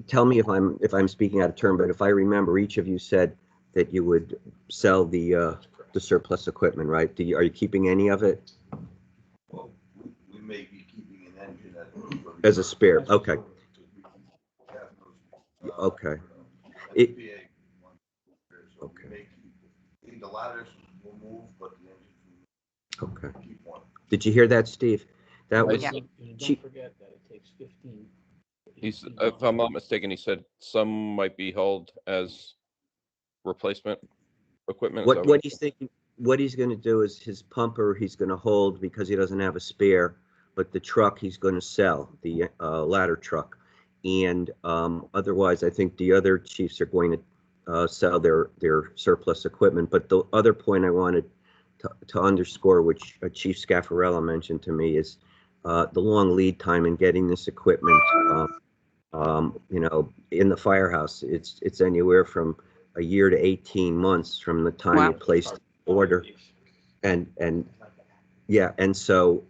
tell me if I'm speaking out of turn. But if I remember, each of you said that you would sell the surplus equipment, right? Are you keeping any of it? Well, we may be keeping an engine as a spare. Okay. Okay. Okay. The ladders will move, but the engine. Okay. Did you hear that, Steve? That was. Yeah. Don't forget that it takes 15. He's, if I'm not mistaken, he said some might be held as replacement equipment. What he's thinking, what he's going to do is his pumper he's going to hold because he doesn't have a spare, but the truck he's going to sell, the ladder truck. And otherwise, I think the other chiefs are going to sell their surplus equipment. But the other point I wanted to underscore, which Chief Scaffarella mentioned to me, is the long lead time in getting this equipment. In the firehouse, it's anywhere from a year to 18 months from the time you placed the order, and so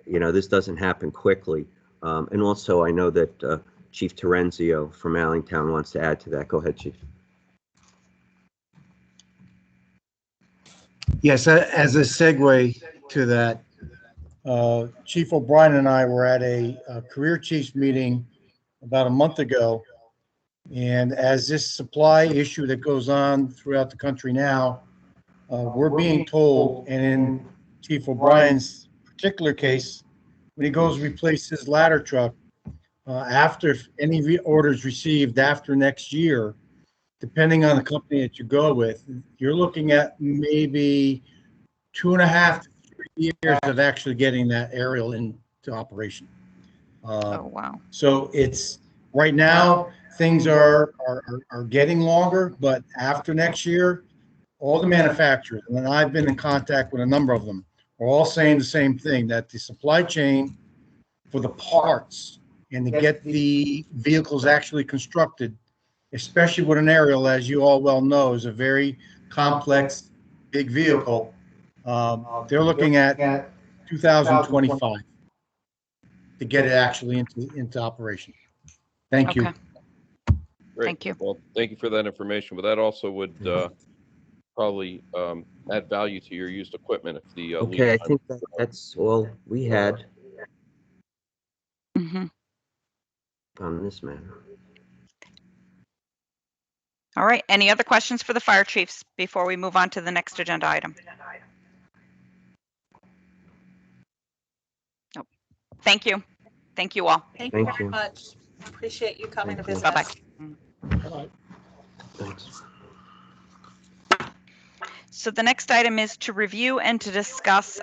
this doesn't happen quickly. And also, I know that Chief Terenzio from Allentown wants to add to that. Go ahead, Chief. Yes, as a segue to that, Chief O'Brien and I were at a career chiefs meeting about a month ago. And as this supply issue that goes on throughout the country now, we're being told, and in Chief O'Brien's particular case, when he goes to replace his ladder truck, after any orders received after next year, depending on the company that you go with, you're looking at maybe 2.5 to 3 years of actually getting that aerial into operation. Oh, wow. So it's right now, things are getting longer, but after next year, all the manufacturers, and I've been in contact with a number of them, are all saying the same thing, that the supply chain for the parts and to get the vehicles actually constructed, especially with an aerial, as you all well know, is a very complex, big vehicle. They're looking at 2025 to get it actually into operation. Thank you. Okay. Great. Thank you. Well, thank you for that information, but that also would probably add value to your used equipment if the Okay, I lead time- think that's all we had Mhm. on this matter. All right. Any other questions for the fire chiefs before we move on to the next agenda item? Nope. Thank you. Thank you all. Thank you Thank very you. much. Appreciate you coming to Thank you. visit us. Bye-bye. Thanks. So the next item is to review and to discuss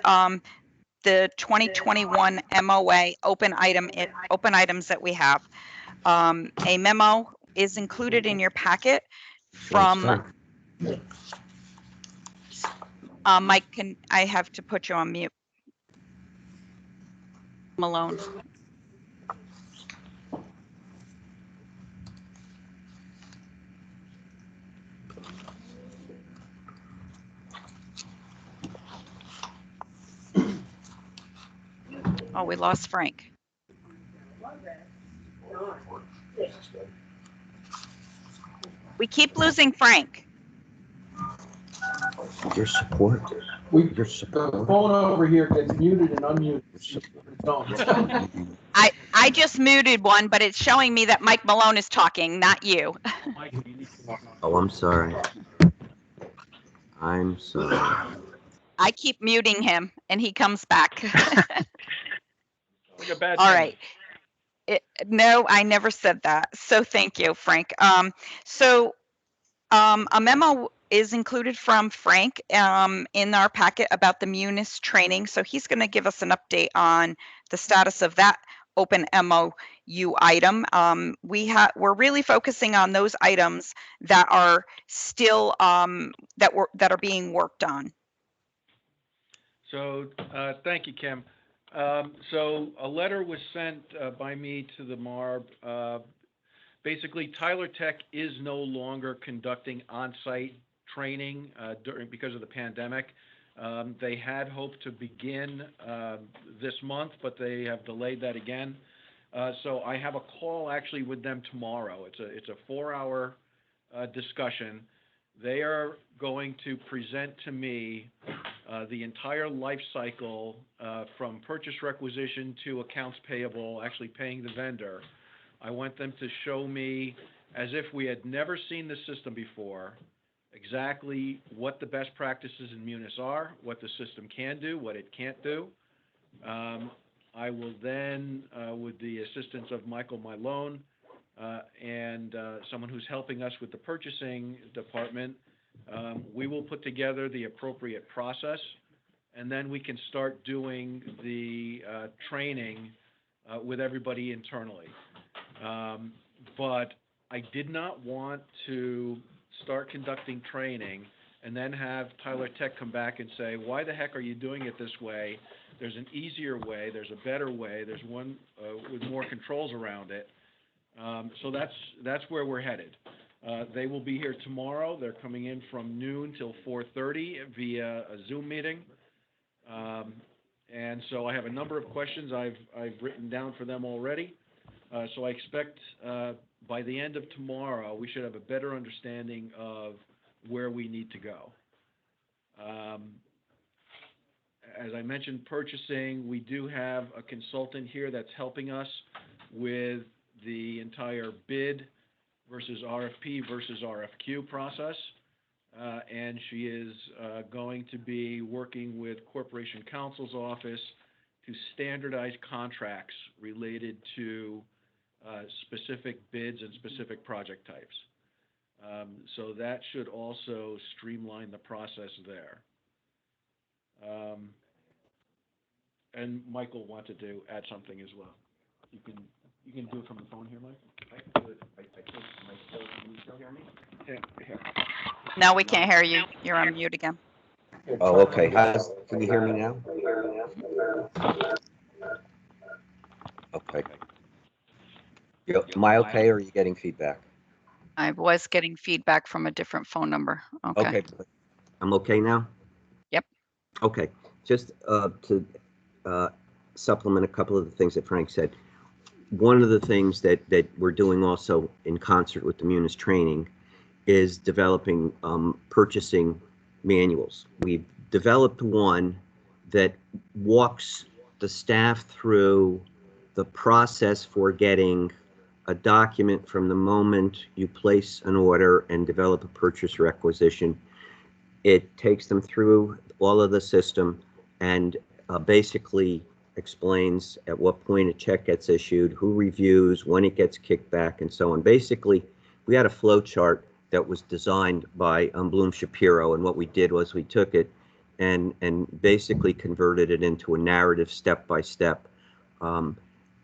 the 2021 MOA open items that we have. A memo is included in your packet from Mike. I have to put you on mute. Malone. Oh, we lost Frank. We keep losing Frank. Your support. Your The support. phone over here gets muted and unmuted. I just muted one, but it's showing me that Mike Malone is talking, not you. Oh, I'm sorry. I'm sorry. I keep muting him and he comes back. Like a bad All tenant. right. No, I never said that. So thank you, Frank. A memo is included from Frank in our packet about the Munis training. So he's going to give us an update on the status of that open MOU item. We're really focusing on those items that are still that are being worked on. So thank you, Kim. So a letter was sent by me to the MARB. Basically, Tyler Tech is no longer conducting on-site training because of the pandemic. They had hoped to begin this month, but they have delayed that again. So I have a call actually with them tomorrow. It's a 4-hour discussion. They are going to present to me the entire life cycle from purchase requisition to accounts payable, actually paying the vendor. I want them to show me, as if we had never seen the system before, exactly what the best practices in Munis are, what the system can do, what it can't do. I will then, with the assistance of Michael Malone and someone who's helping us with the purchasing department, we will put together the appropriate process, and then we can start doing the training with everybody internally. But I did not want to start conducting training and then have Tyler Tech come back and say, why the heck are you doing it this way? There's an easier way, there's a better way, there's one with more controls around it. So that's where we're headed. They will be here tomorrow. They're coming in from noon till 4:30 via a Zoom meeting. And so I have a number of questions I've written down for them already. So I expect by the end of tomorrow, we should have a better understanding of where we need to go. As I mentioned, purchasing, we do have a consultant here that's helping us with the entire bid versus RFP versus RFQ process. And she is going to be working with Corporation Counsel's office to standardize contracts related to specific bids and specific project types. So that should also streamline the process there. And Michael wanted to add something as well. You can do it from the phone here, Mike? Can you still hear me? Yeah. No, we can't hear you. You're on mute again. Oh, okay. Can you hear me now? Am I okay, or are you getting feedback? I was getting feedback from a different phone number. Okay. Okay, I'm okay now? Yep. Okay, just to supplement a couple of the things that Frank said. One of the things that we're doing also in concert with the Munis training is developing purchasing manuals. We've developed one that walks the staff through the process for getting a document from the moment you place an order and develop a purchase requisition. It takes them through all of the system and basically explains at what point a check gets issued, who reviews, when it gets kicked back, and so on. Basically, we had a flow chart that was designed by Bloom Shapiro, and what we did was we took it and basically converted it into a narrative step by step.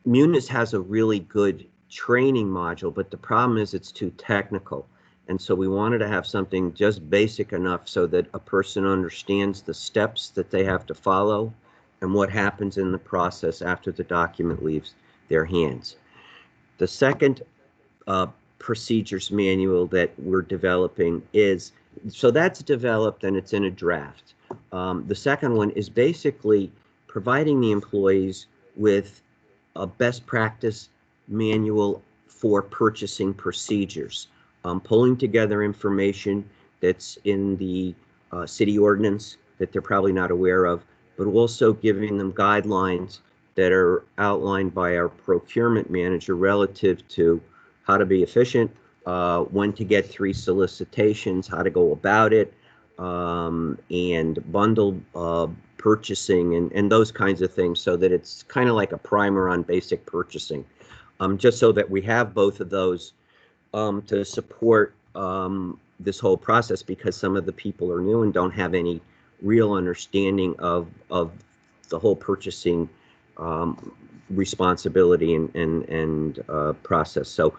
Munis has a really good training module, but the problem is it's too technical. And so we wanted to have something just basic enough so that a person understands the steps that they have to follow and what happens in the process after the document leaves their hands. The second procedures manual that we're developing is, so that's developed and it's in a draft. The second one is basically providing the employees with a best practice manual for purchasing procedures, pulling together information that's in the city ordinance that they're probably not aware of, but also giving them guidelines that are outlined by our procurement manager relative to how to be efficient, when to get 3 solicitations, how to go about it, and bundle purchasing and those kinds of things, so that it's kind of like a primer on basic purchasing, just so that we have both of those to support this whole process, because some of the people are new and don't have any real understanding of the whole purchasing responsibility and process. So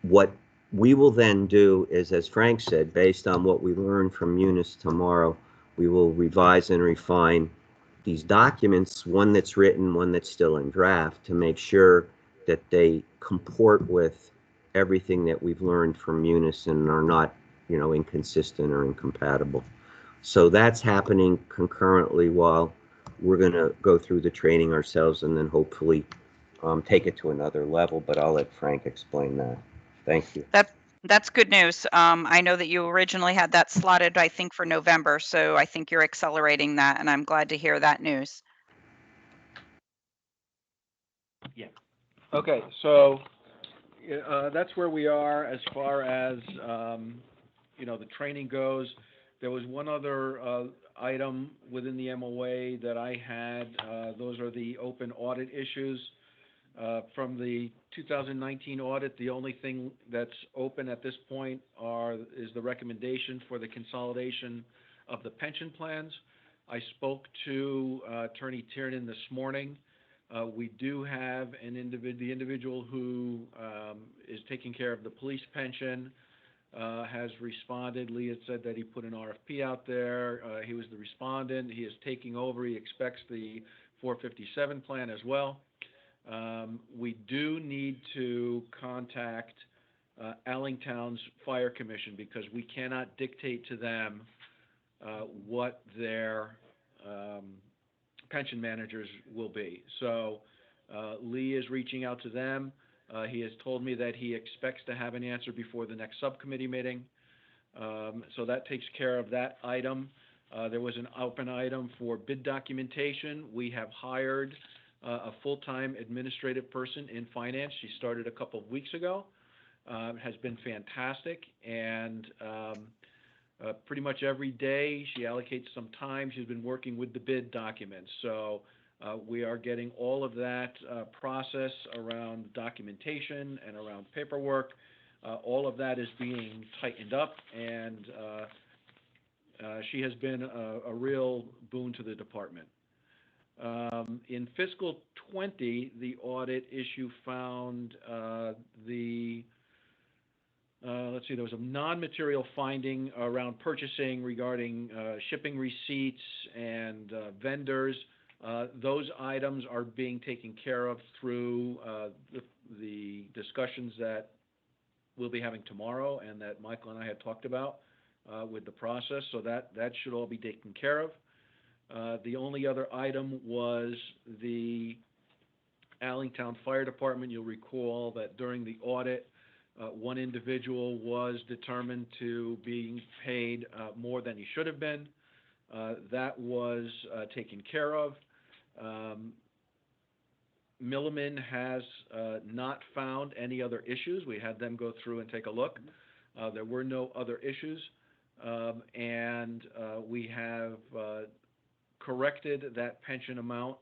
what we will then do is, as Frank said, based on what we learn from Munis tomorrow, we will revise and refine these documents, one that's written, one that's still in draft, to make sure that they comport with everything that we've learned from Munis and are not, you know, inconsistent or incompatible. So that's happening concurrently while we're going to go through the training ourselves and then hopefully take it to another level. But I'll let Frank explain that. Thank you. That's good news. I know that you originally had that slotted, I think, for November, so I think you're accelerating that, and I'm glad to hear that news. Yeah. Okay, so that's where we are as far as you know, the training goes. There was one other item within the MOA that I had. Those are the open audit issues. From the 2019 audit, the only thing that's open at this point is the recommendation for the consolidation of the pension plans. I spoke to Attorney Tiernan this morning. We do have the individual who is taking care of the police pension has responded. Lee had said that he put an RFP out there. He was the respondent. He is taking over. He expects the 457 plan as well. We do need to contact Allentown's Fire Commission, because we cannot dictate to them what their pension managers will be. So Lee is reaching out to them. He has told me that he expects to have an answer before the next subcommittee meeting. So that takes care of that item. There was an open item for bid documentation. We have hired a full-time administrative person in finance. She started a couple of weeks ago, has been fantastic, and pretty much every day she allocates some time. She's been working with the bid documents. So we are getting all of that process around documentation and around paperwork. All of that is being tightened up, and she has been a real boon to the department. In fiscal 20, the audit issue found let's see, there was a non-material finding around purchasing regarding shipping receipts and vendors. Those items are being taken care of through the discussions that we'll be having tomorrow and that Michael and I had talked about with the process. So that should all be taken care of. The only other item was the Allentown Fire Department. You'll recall that during the audit, one individual was determined to be paid more than he should have been. That was taken care of. Milliman has not found any other issues. We had them go through and take a look. There were no other issues. And we have corrected that pension amount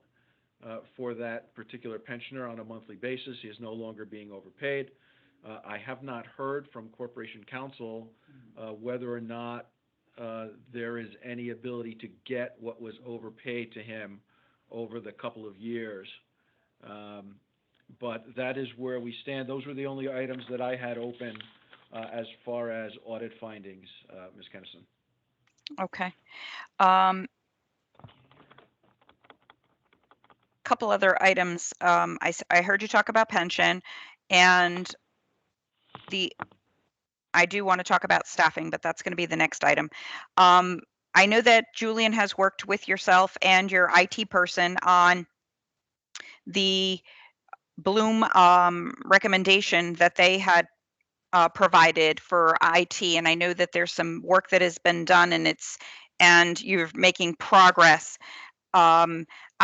for that particular pensioner on a monthly basis. He is no longer being overpaid. I have not heard from Corporation Counsel whether or not there is any ability to get what was overpaid to him over the couple of years. But that is where we stand. Those were the only items that I had open as far as audit findings, Ms. Kennison. Okay. Couple other items. I heard you talk about pension, and I do want to talk about staffing, but that's going to be the next item. I know that Julian has worked with yourself and your IT person on the Bloom recommendation that they had provided for IT, and I know that there's some work that has been done, and you're making progress.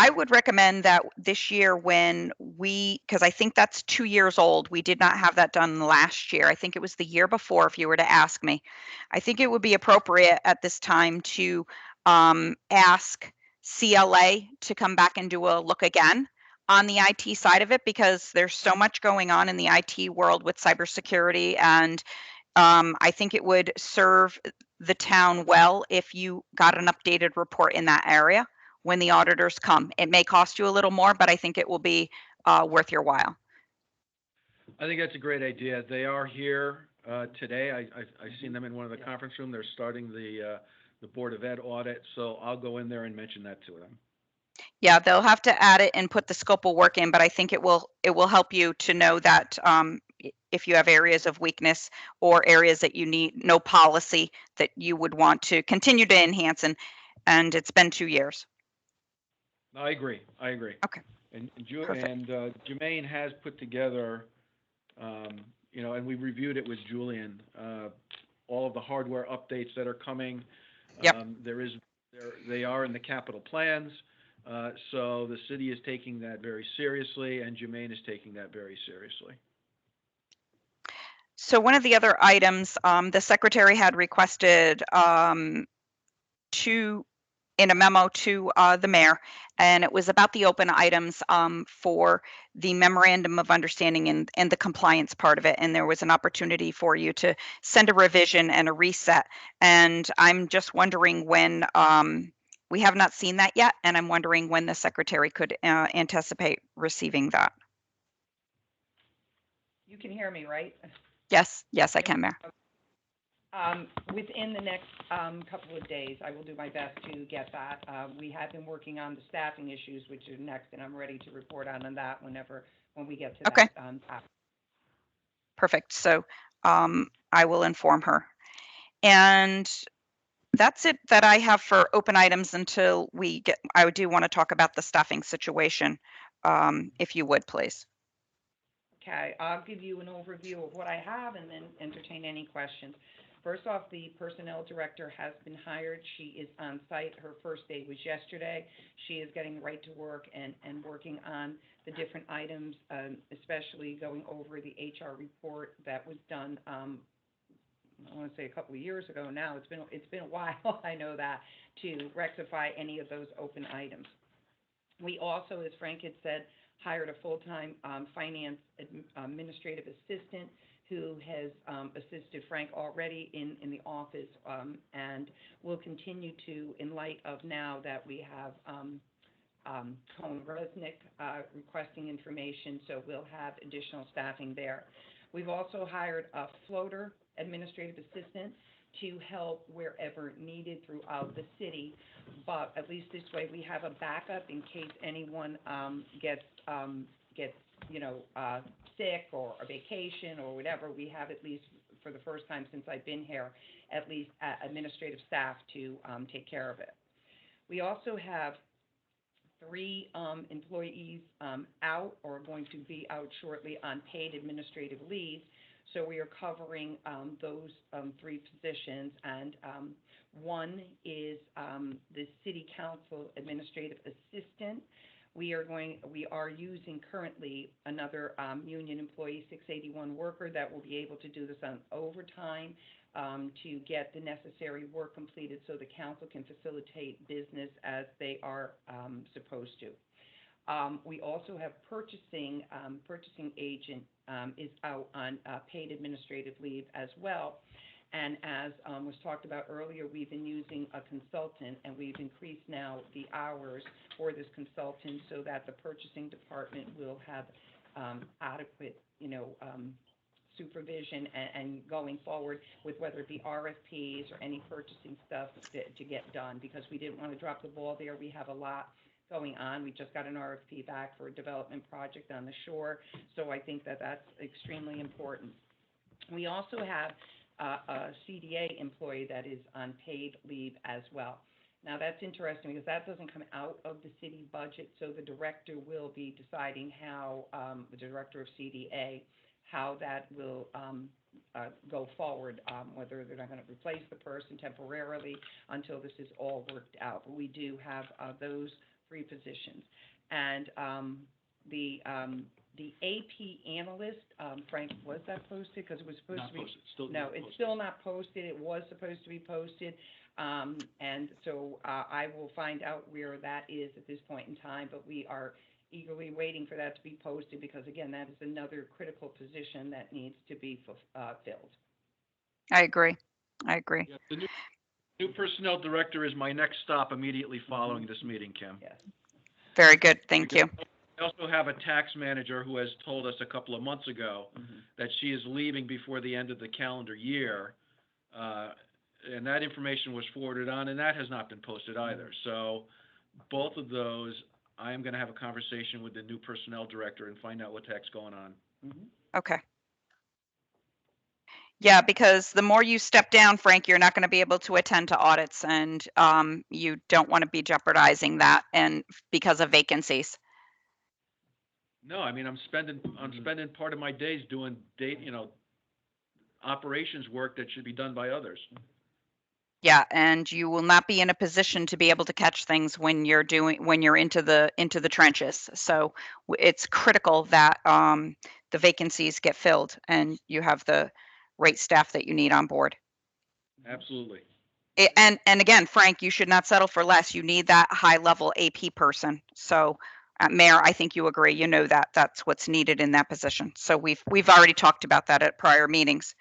I would recommend that this year because I think that's 2 years old. We did not have that done last year. I think it was the year before, if you were to ask me. I think it would be appropriate at this time to ask CLA to come back and do a look again on the IT side of it, because there's so much going on in the IT world with cybersecurity, and I think it would serve the town well if you got an updated report in that area when the auditors come. It may cost you a little more, but I think it will be worth your while. I think that's a great idea. They are here today. I've seen them in one of the conference room. They're starting the Board of Ed audit, so I'll go in there and mention that to them. Yeah, they'll have to add it and put the scope of work in, but I think it will help you to know that if you have areas of weakness or areas that you need no policy that you would want to continue to enhance, and it's been 2 years. I agree. Okay. And Jermaine has put together, and we reviewed it with Julian, all of the hardware updates that are coming. Yep. They are in the capital plans. So the city is taking that very seriously, and Jermaine is taking that very seriously. So one of the other items, the secretary had requested in a memo to the mayor, and it was about the open items for the memorandum of understanding and the compliance part of it. And there was an opportunity for you to send a revision and a reset. And I'm just wondering when, we have not seen that yet, and I'm wondering when the secretary could anticipate receiving that. You can hear me, right? Yes, I can, Mayor. Within the next couple of days, I will do my best to get that. We have been working on the staffing issues, which are next, and I'm ready to report on that when we get to Okay. that topic. Perfect. So I will inform her. And that's it that I have for open items until I do want to talk about the staffing situation, if you would, please. Okay, I'll give you an overview of what I have and then entertain any questions. First off, the personnel director has been hired. She is on site. Her first day was yesterday. She is getting right to work and working on the different items, especially going over the HR report that was done, I want to say a couple of years ago now. It's been a while, I know that, to rectify any of those open items. We also, as Frank had said, hired a full-time finance administrative assistant who has assisted Frank already in the office, and will continue to, in light of now that we have Tone Resnick requesting information, so we'll have additional staffing there. We've also hired a floater administrative assistant to help wherever needed throughout the city. But at least this way, we have a backup in case anyone gets sick or a vacation or whatever. We have, at least for the first time since I've been here, at least administrative staff to take care of it. We also have 3 employees out or going to be out shortly on paid administrative leave. So we are covering those 3 positions, and one is the City Council Administrative Assistant. We are using currently another union employee, 681 worker, that will be able to do this on overtime to get the necessary work completed so the council can facilitate business as they are supposed to. We also have purchasing agent is out on paid administrative leave as well. And as was talked about earlier, we've been using a consultant, and we've increased now the hours for this consultant so that the purchasing department will have adequate, supervision and going forward with whether it be RFPs or any purchasing stuff to get done, because we didn't want to drop the ball there. We have a lot going on. We just got an RFP back for a development project on the shore, so I think that that's extremely important. We also have a CDA employee that is on paid leave as well. Now that's interesting because that doesn't come out of the city budget, so the director will be deciding how, the director of CDA, how that will go forward, whether they're not going to replace the person temporarily until this is all worked out. But we do have those 3 positions. And the AP analyst, Frank, was that posted? Because it was supposed to be. Not posted. No, it's still not posted. It was supposed to be posted. And so I will find out where that is at this point in time, but we are eagerly waiting for that to be posted because, again, that is another critical position that needs to be filled. I agree. Yeah, the new personnel director is my next stop immediately following this meeting, Kim. Yes. Very good. Thank you. I also have a tax manager who has told us a couple of months ago that she is leaving before the end of the calendar year. And that information was forwarded on, and that has not been posted either. So both of those, I am going to have a conversation with the new personnel director and find out what the heck's going on. Okay. Yeah, because the more you step down, Frank, you're not going to be able to attend to audits, and you don't want to be jeopardizing that and because of vacancies. No, I mean, I'm spending part of my days doing operations work that should be done by others. Yeah, and you will not be in a position to be able to catch things when you're into the trenches. So it's critical that the vacancies get filled and you have the right staff that you need on board. Absolutely. And again, Frank, you should not settle for less. You need that high level AP person. So Mayor, I think you agree. You know that that's what's needed in that position. So we've already talked about that at prior meetings.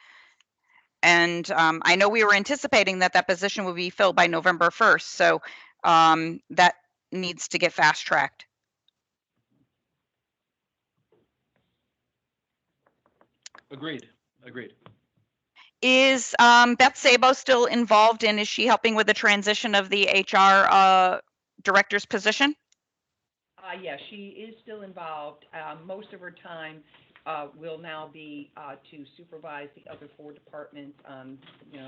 And I know we were anticipating that position would be filled by November 1st. So that needs to get fast tracked. Agreed. Is Beth Sabo still involved, and is she helping with the transition of the HR director's position? Yes, she is still involved. Most of her time will now be to supervise the other 4 departments.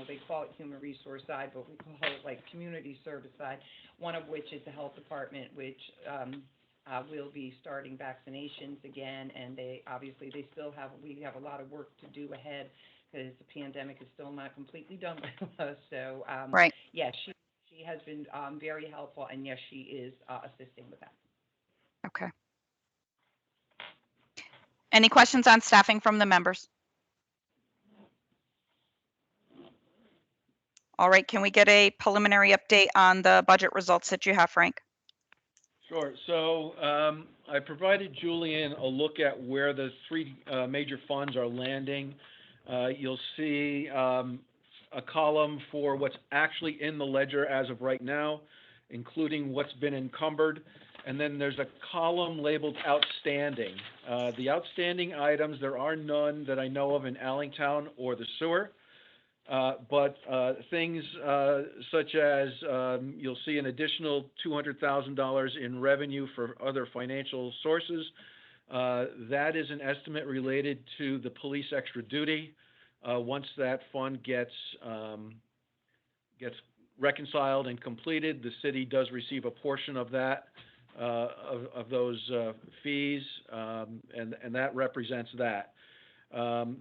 They call it human resource side, but we call it like community service side, one of which is the health department, which will be starting vaccinations again. And we have a lot of work to do ahead because the pandemic is still not completely done with us. So, right. Yes, she has been very helpful, and yes, she is assisting with that. Okay. Any questions on staffing from the members? All right, can we get a preliminary update on the budget results that you have, Frank? Sure. So I provided Julian a look at where the 3 major funds are landing. You'll see a column for what's actually in the ledger as of right now, including what's been encumbered. And then there's a column labeled outstanding. The outstanding items, there are none that I know of in Allentown or the sewer. But things such as you'll see an additional $200,000 in revenue for other financial sources. That is an estimate related to the police extra duty. Once that fund gets reconciled and completed, the city does receive a portion of that, of those fees, and that represents that.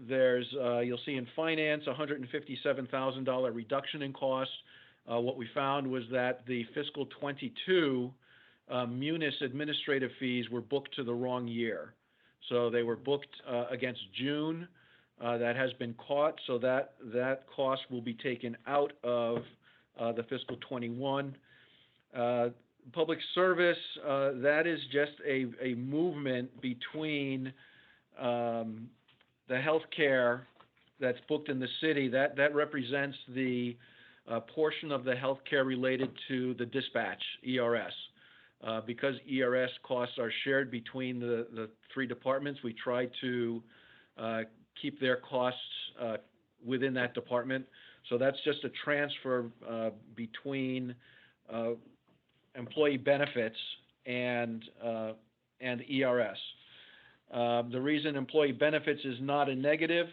There's, you'll see in finance, $157,000 reduction in cost. What we found was that the fiscal 22 Munis administrative fees were booked to the wrong year. So they were booked against June. That has been caught, so that cost will be taken out of the fiscal 21. Public service, that is just a movement between the healthcare that's booked in the city. That represents the portion of the healthcare related to the dispatch, ERS. Because ERS costs are shared between the three departments, we try to keep their costs within that department. So that's just a transfer between employee benefits and ERS. The reason employee benefits is not a negative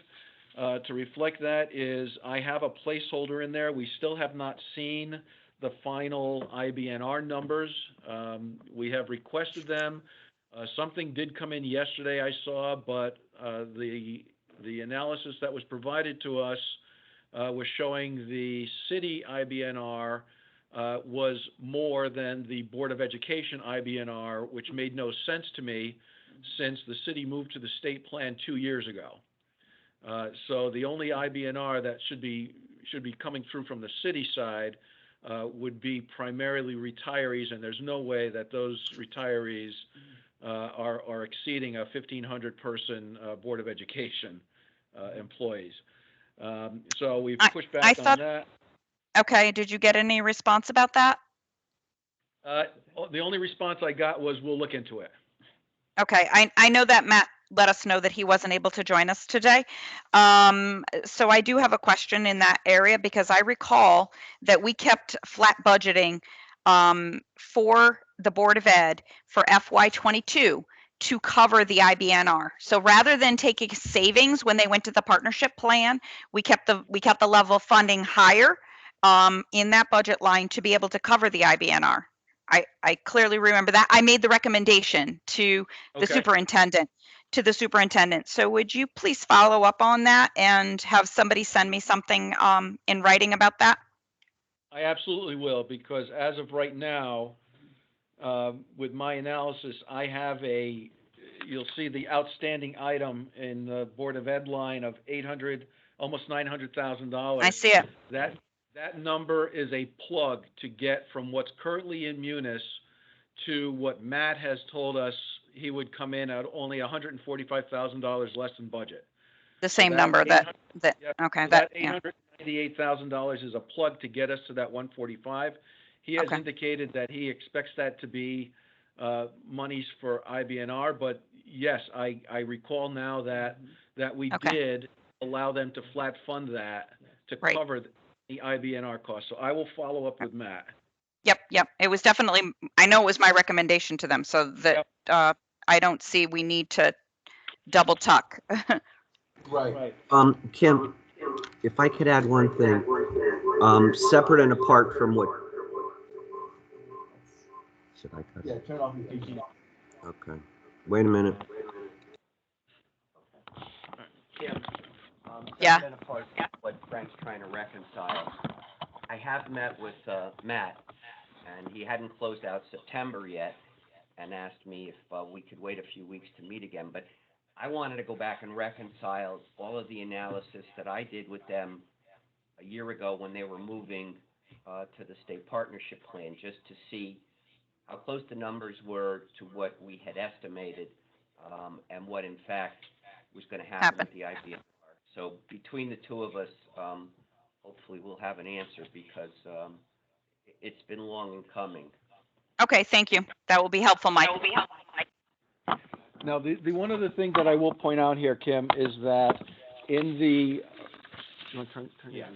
to reflect that is I have a placeholder in there. We still have not seen the final IBNR numbers. We have requested them. Something did come in yesterday, I saw, but the analysis that was provided to us was showing the city IBNR was more than the Board of Education IBNR, which made no sense to me since the city moved to the state plan 2 years ago. So the only IBNR that should be coming through from the city side would be primarily retirees, and there's no way that those retirees are exceeding a 1,500 person Board of Education employees. So we've pushed back on that. Okay, did you get any response about that? The only response I got was, we'll look into it. Okay, I know that Matt let us know that he wasn't able to join us today. So I do have a question in that area because I recall that we kept flat budgeting for the Board of Ed for FY22 to cover the IBNR. So rather than taking savings when they went to the partnership plan, we kept the level of funding higher in that budget line to be able to cover the IBNR. I clearly remember that. I made the recommendation to the superintendent. So would you please follow up on that and have somebody send me something in writing about that? I absolutely will, because as of right now, with my analysis, I have you'll see the outstanding item in the Board of Ed line of almost $900,000. I see it. That number is a plug to get from what's currently in Munis to what Matt has told us he would come in at only $145,000 less than budget. The same number that okay. So that $898,000 is a plug to get us to that 145. He has indicated that he expects that to be monies for IBNR, but yes, I recall now that we did allow them to flat fund that to cover the IBNR cost. So I will follow up with Matt. Yep. It was definitely, I know it was my recommendation to them, so that I don't see we need to double tuck. Right. Kim, if I could add one thing, separate and apart from what. Should I cut? Yeah, turn off your PC. Okay. Wait a minute. Kim, separate and apart from what Frank's trying to reconcile. I have met with Matt, and he hadn't closed out September yet, and asked me if we could wait a few weeks to meet again. But I wanted to go back and reconcile all of the analysis that I did with them a year ago when they were moving to the state partnership plan, just to see how close the numbers were to what we had estimated, and what in fact was going to happen with the IBNR. So between the two of us, hopefully we'll have an answer, because it's been long in coming. Okay, thank you. That will be helpful, Mike. Now, the one other thing that I will point out here, Kim, is that in the You wanna turn Yeah.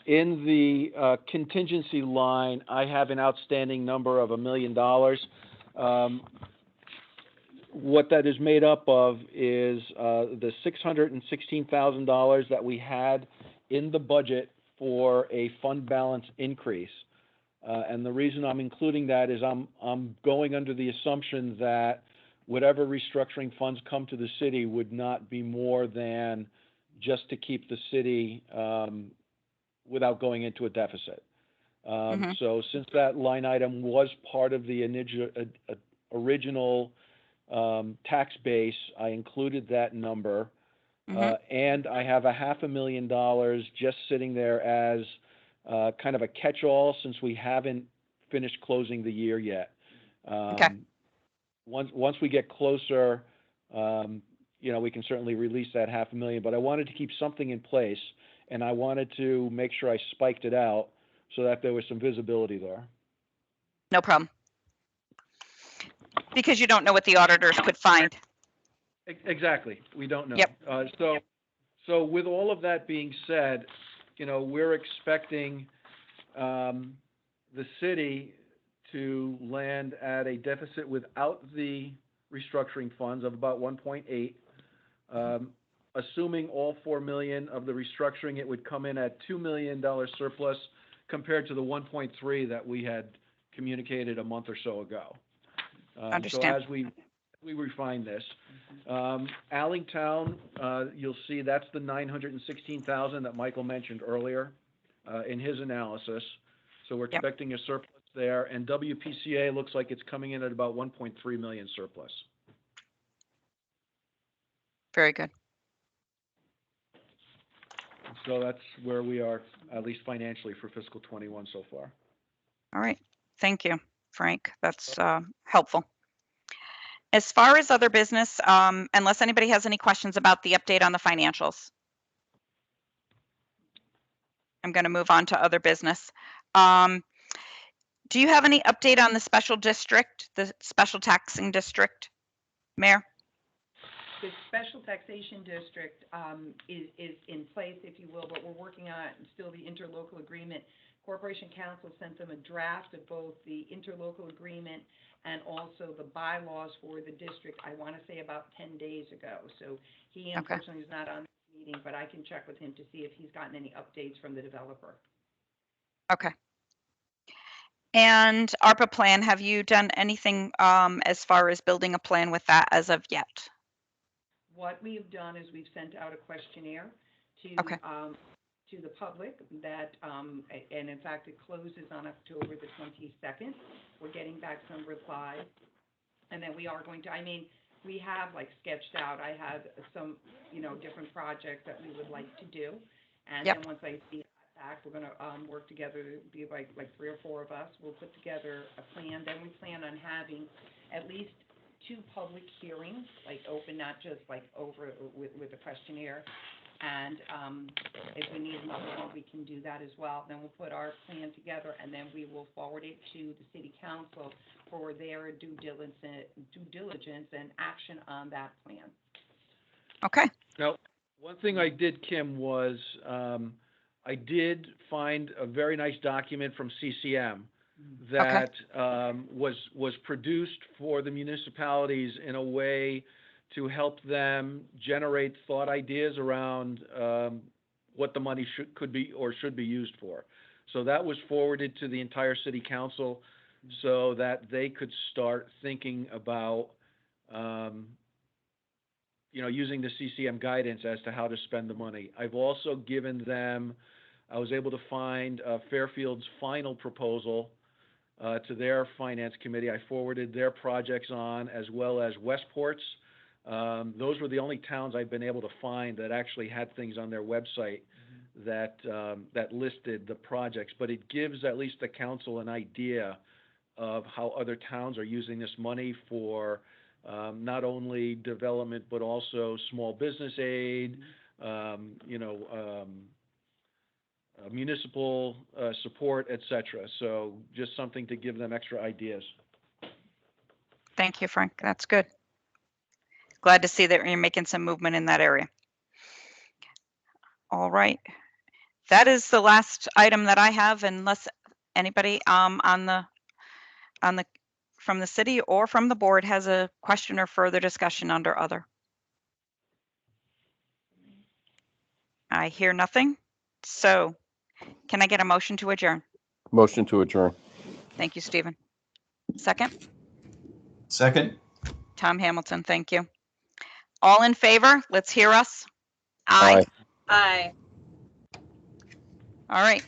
in the contingency line, I have an outstanding number of $1 million. What that is made up of is the $616,000 that we had in the budget for a fund balance increase. And the reason I'm including that is I'm going under the assumption that whatever restructuring funds come to the city would not be more than just to keep the city without going into a deficit. So since that line item was part of the original tax base, I included that number. And I have $500,000 just sitting there as kind of a catch-all since we haven't finished closing the year yet. Okay. Once we get closer, you know, we can certainly release that $500,000, but I wanted to keep something in place, and I wanted to make sure I spiked it out so that there was some visibility there. No problem. Because you don't know what the auditors could find. Exactly. We don't know. Yep. So with all of that being said, you know, we're expecting the city to land at a deficit without the restructuring funds of about 1.8. Assuming all 4 million of the restructuring, it would come in at $2 million surplus compared to the 1.3 that we had communicated a month or so ago. So as we refine this, Allentown, you'll see that's the 916,000 that Michael mentioned earlier in his analysis. So we're expecting a surplus there, and WPCA looks like it's coming in at about 1.3 million surplus. Very good. So that's where we are, at least financially, for fiscal 21 so far. All right. Thank you, Frank. That's helpful. As far as other business, unless anybody has any questions about the update on the financials, I'm going to move on to other business. Do you have any update on the special district, the special taxing district, Mayor? The special taxation district is in place, if you will, but we're working on still the interlocal agreement. Corporation Council sent them a draft of both the interlocal agreement and also the bylaws for the district, I want to say about 10 days ago. So he unfortunately is not on the meeting, but I can check with him to see if he's gotten any updates from the developer. Okay. And ARPA plan, have you done anything as far as building a plan with that as of yet? What we have done is we've sent out a questionnaire to the public that, and in fact, it closes on October the 22nd. We're getting back some replies. And then we are going to, I mean, we have like sketched out, I have some, you know, different projects that we would like to do. And then once I see that back, we're going to work together, be like 3 or 4 of us. We'll put together a plan. Then we plan on having at least 2 public hearings, like open, not just like over with the questionnaire. And if we need another one, we can do that as well. Then we'll put our plan together, and then we will forward it to the city council for their due diligence and action on that plan. Okay. Now, one thing I did, Kim, was I did find a very nice document from CCM that was produced for the municipalities in a way to help them generate thought ideas around what the money could be or should be used for. So that was forwarded to the entire city council so that they could start thinking about, you know, using the CCM guidance as to how to spend the money. I've also given them, I was able to find Fairfield's final proposal to their finance committee. I forwarded their projects on, as well as Westport's. Those were the only towns I've been able to find that actually had things on their website that that listed the projects. But it gives at least the council an idea of how other towns are using this money for not only development but also small business aid, you know, municipal support, etc. So just something to give them extra ideas. Thank you, Frank. That's good. Glad to see that you're making some movement in that area. All right. That is the last item that I have, unless anybody from the city or from the board has a question or further discussion under other. I hear nothing. So can I get a motion to adjourn? Motion to adjourn. Thank you, Stephen. Second? Second? Tom Hamilton, thank you. All in favor? Let's hear us. Aye. Aye. All right.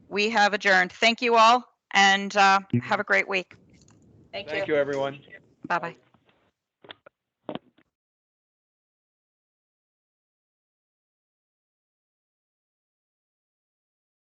We have adjourned. Thank you all, and have a great week. Thank you. Thank you, everyone. Bye-bye.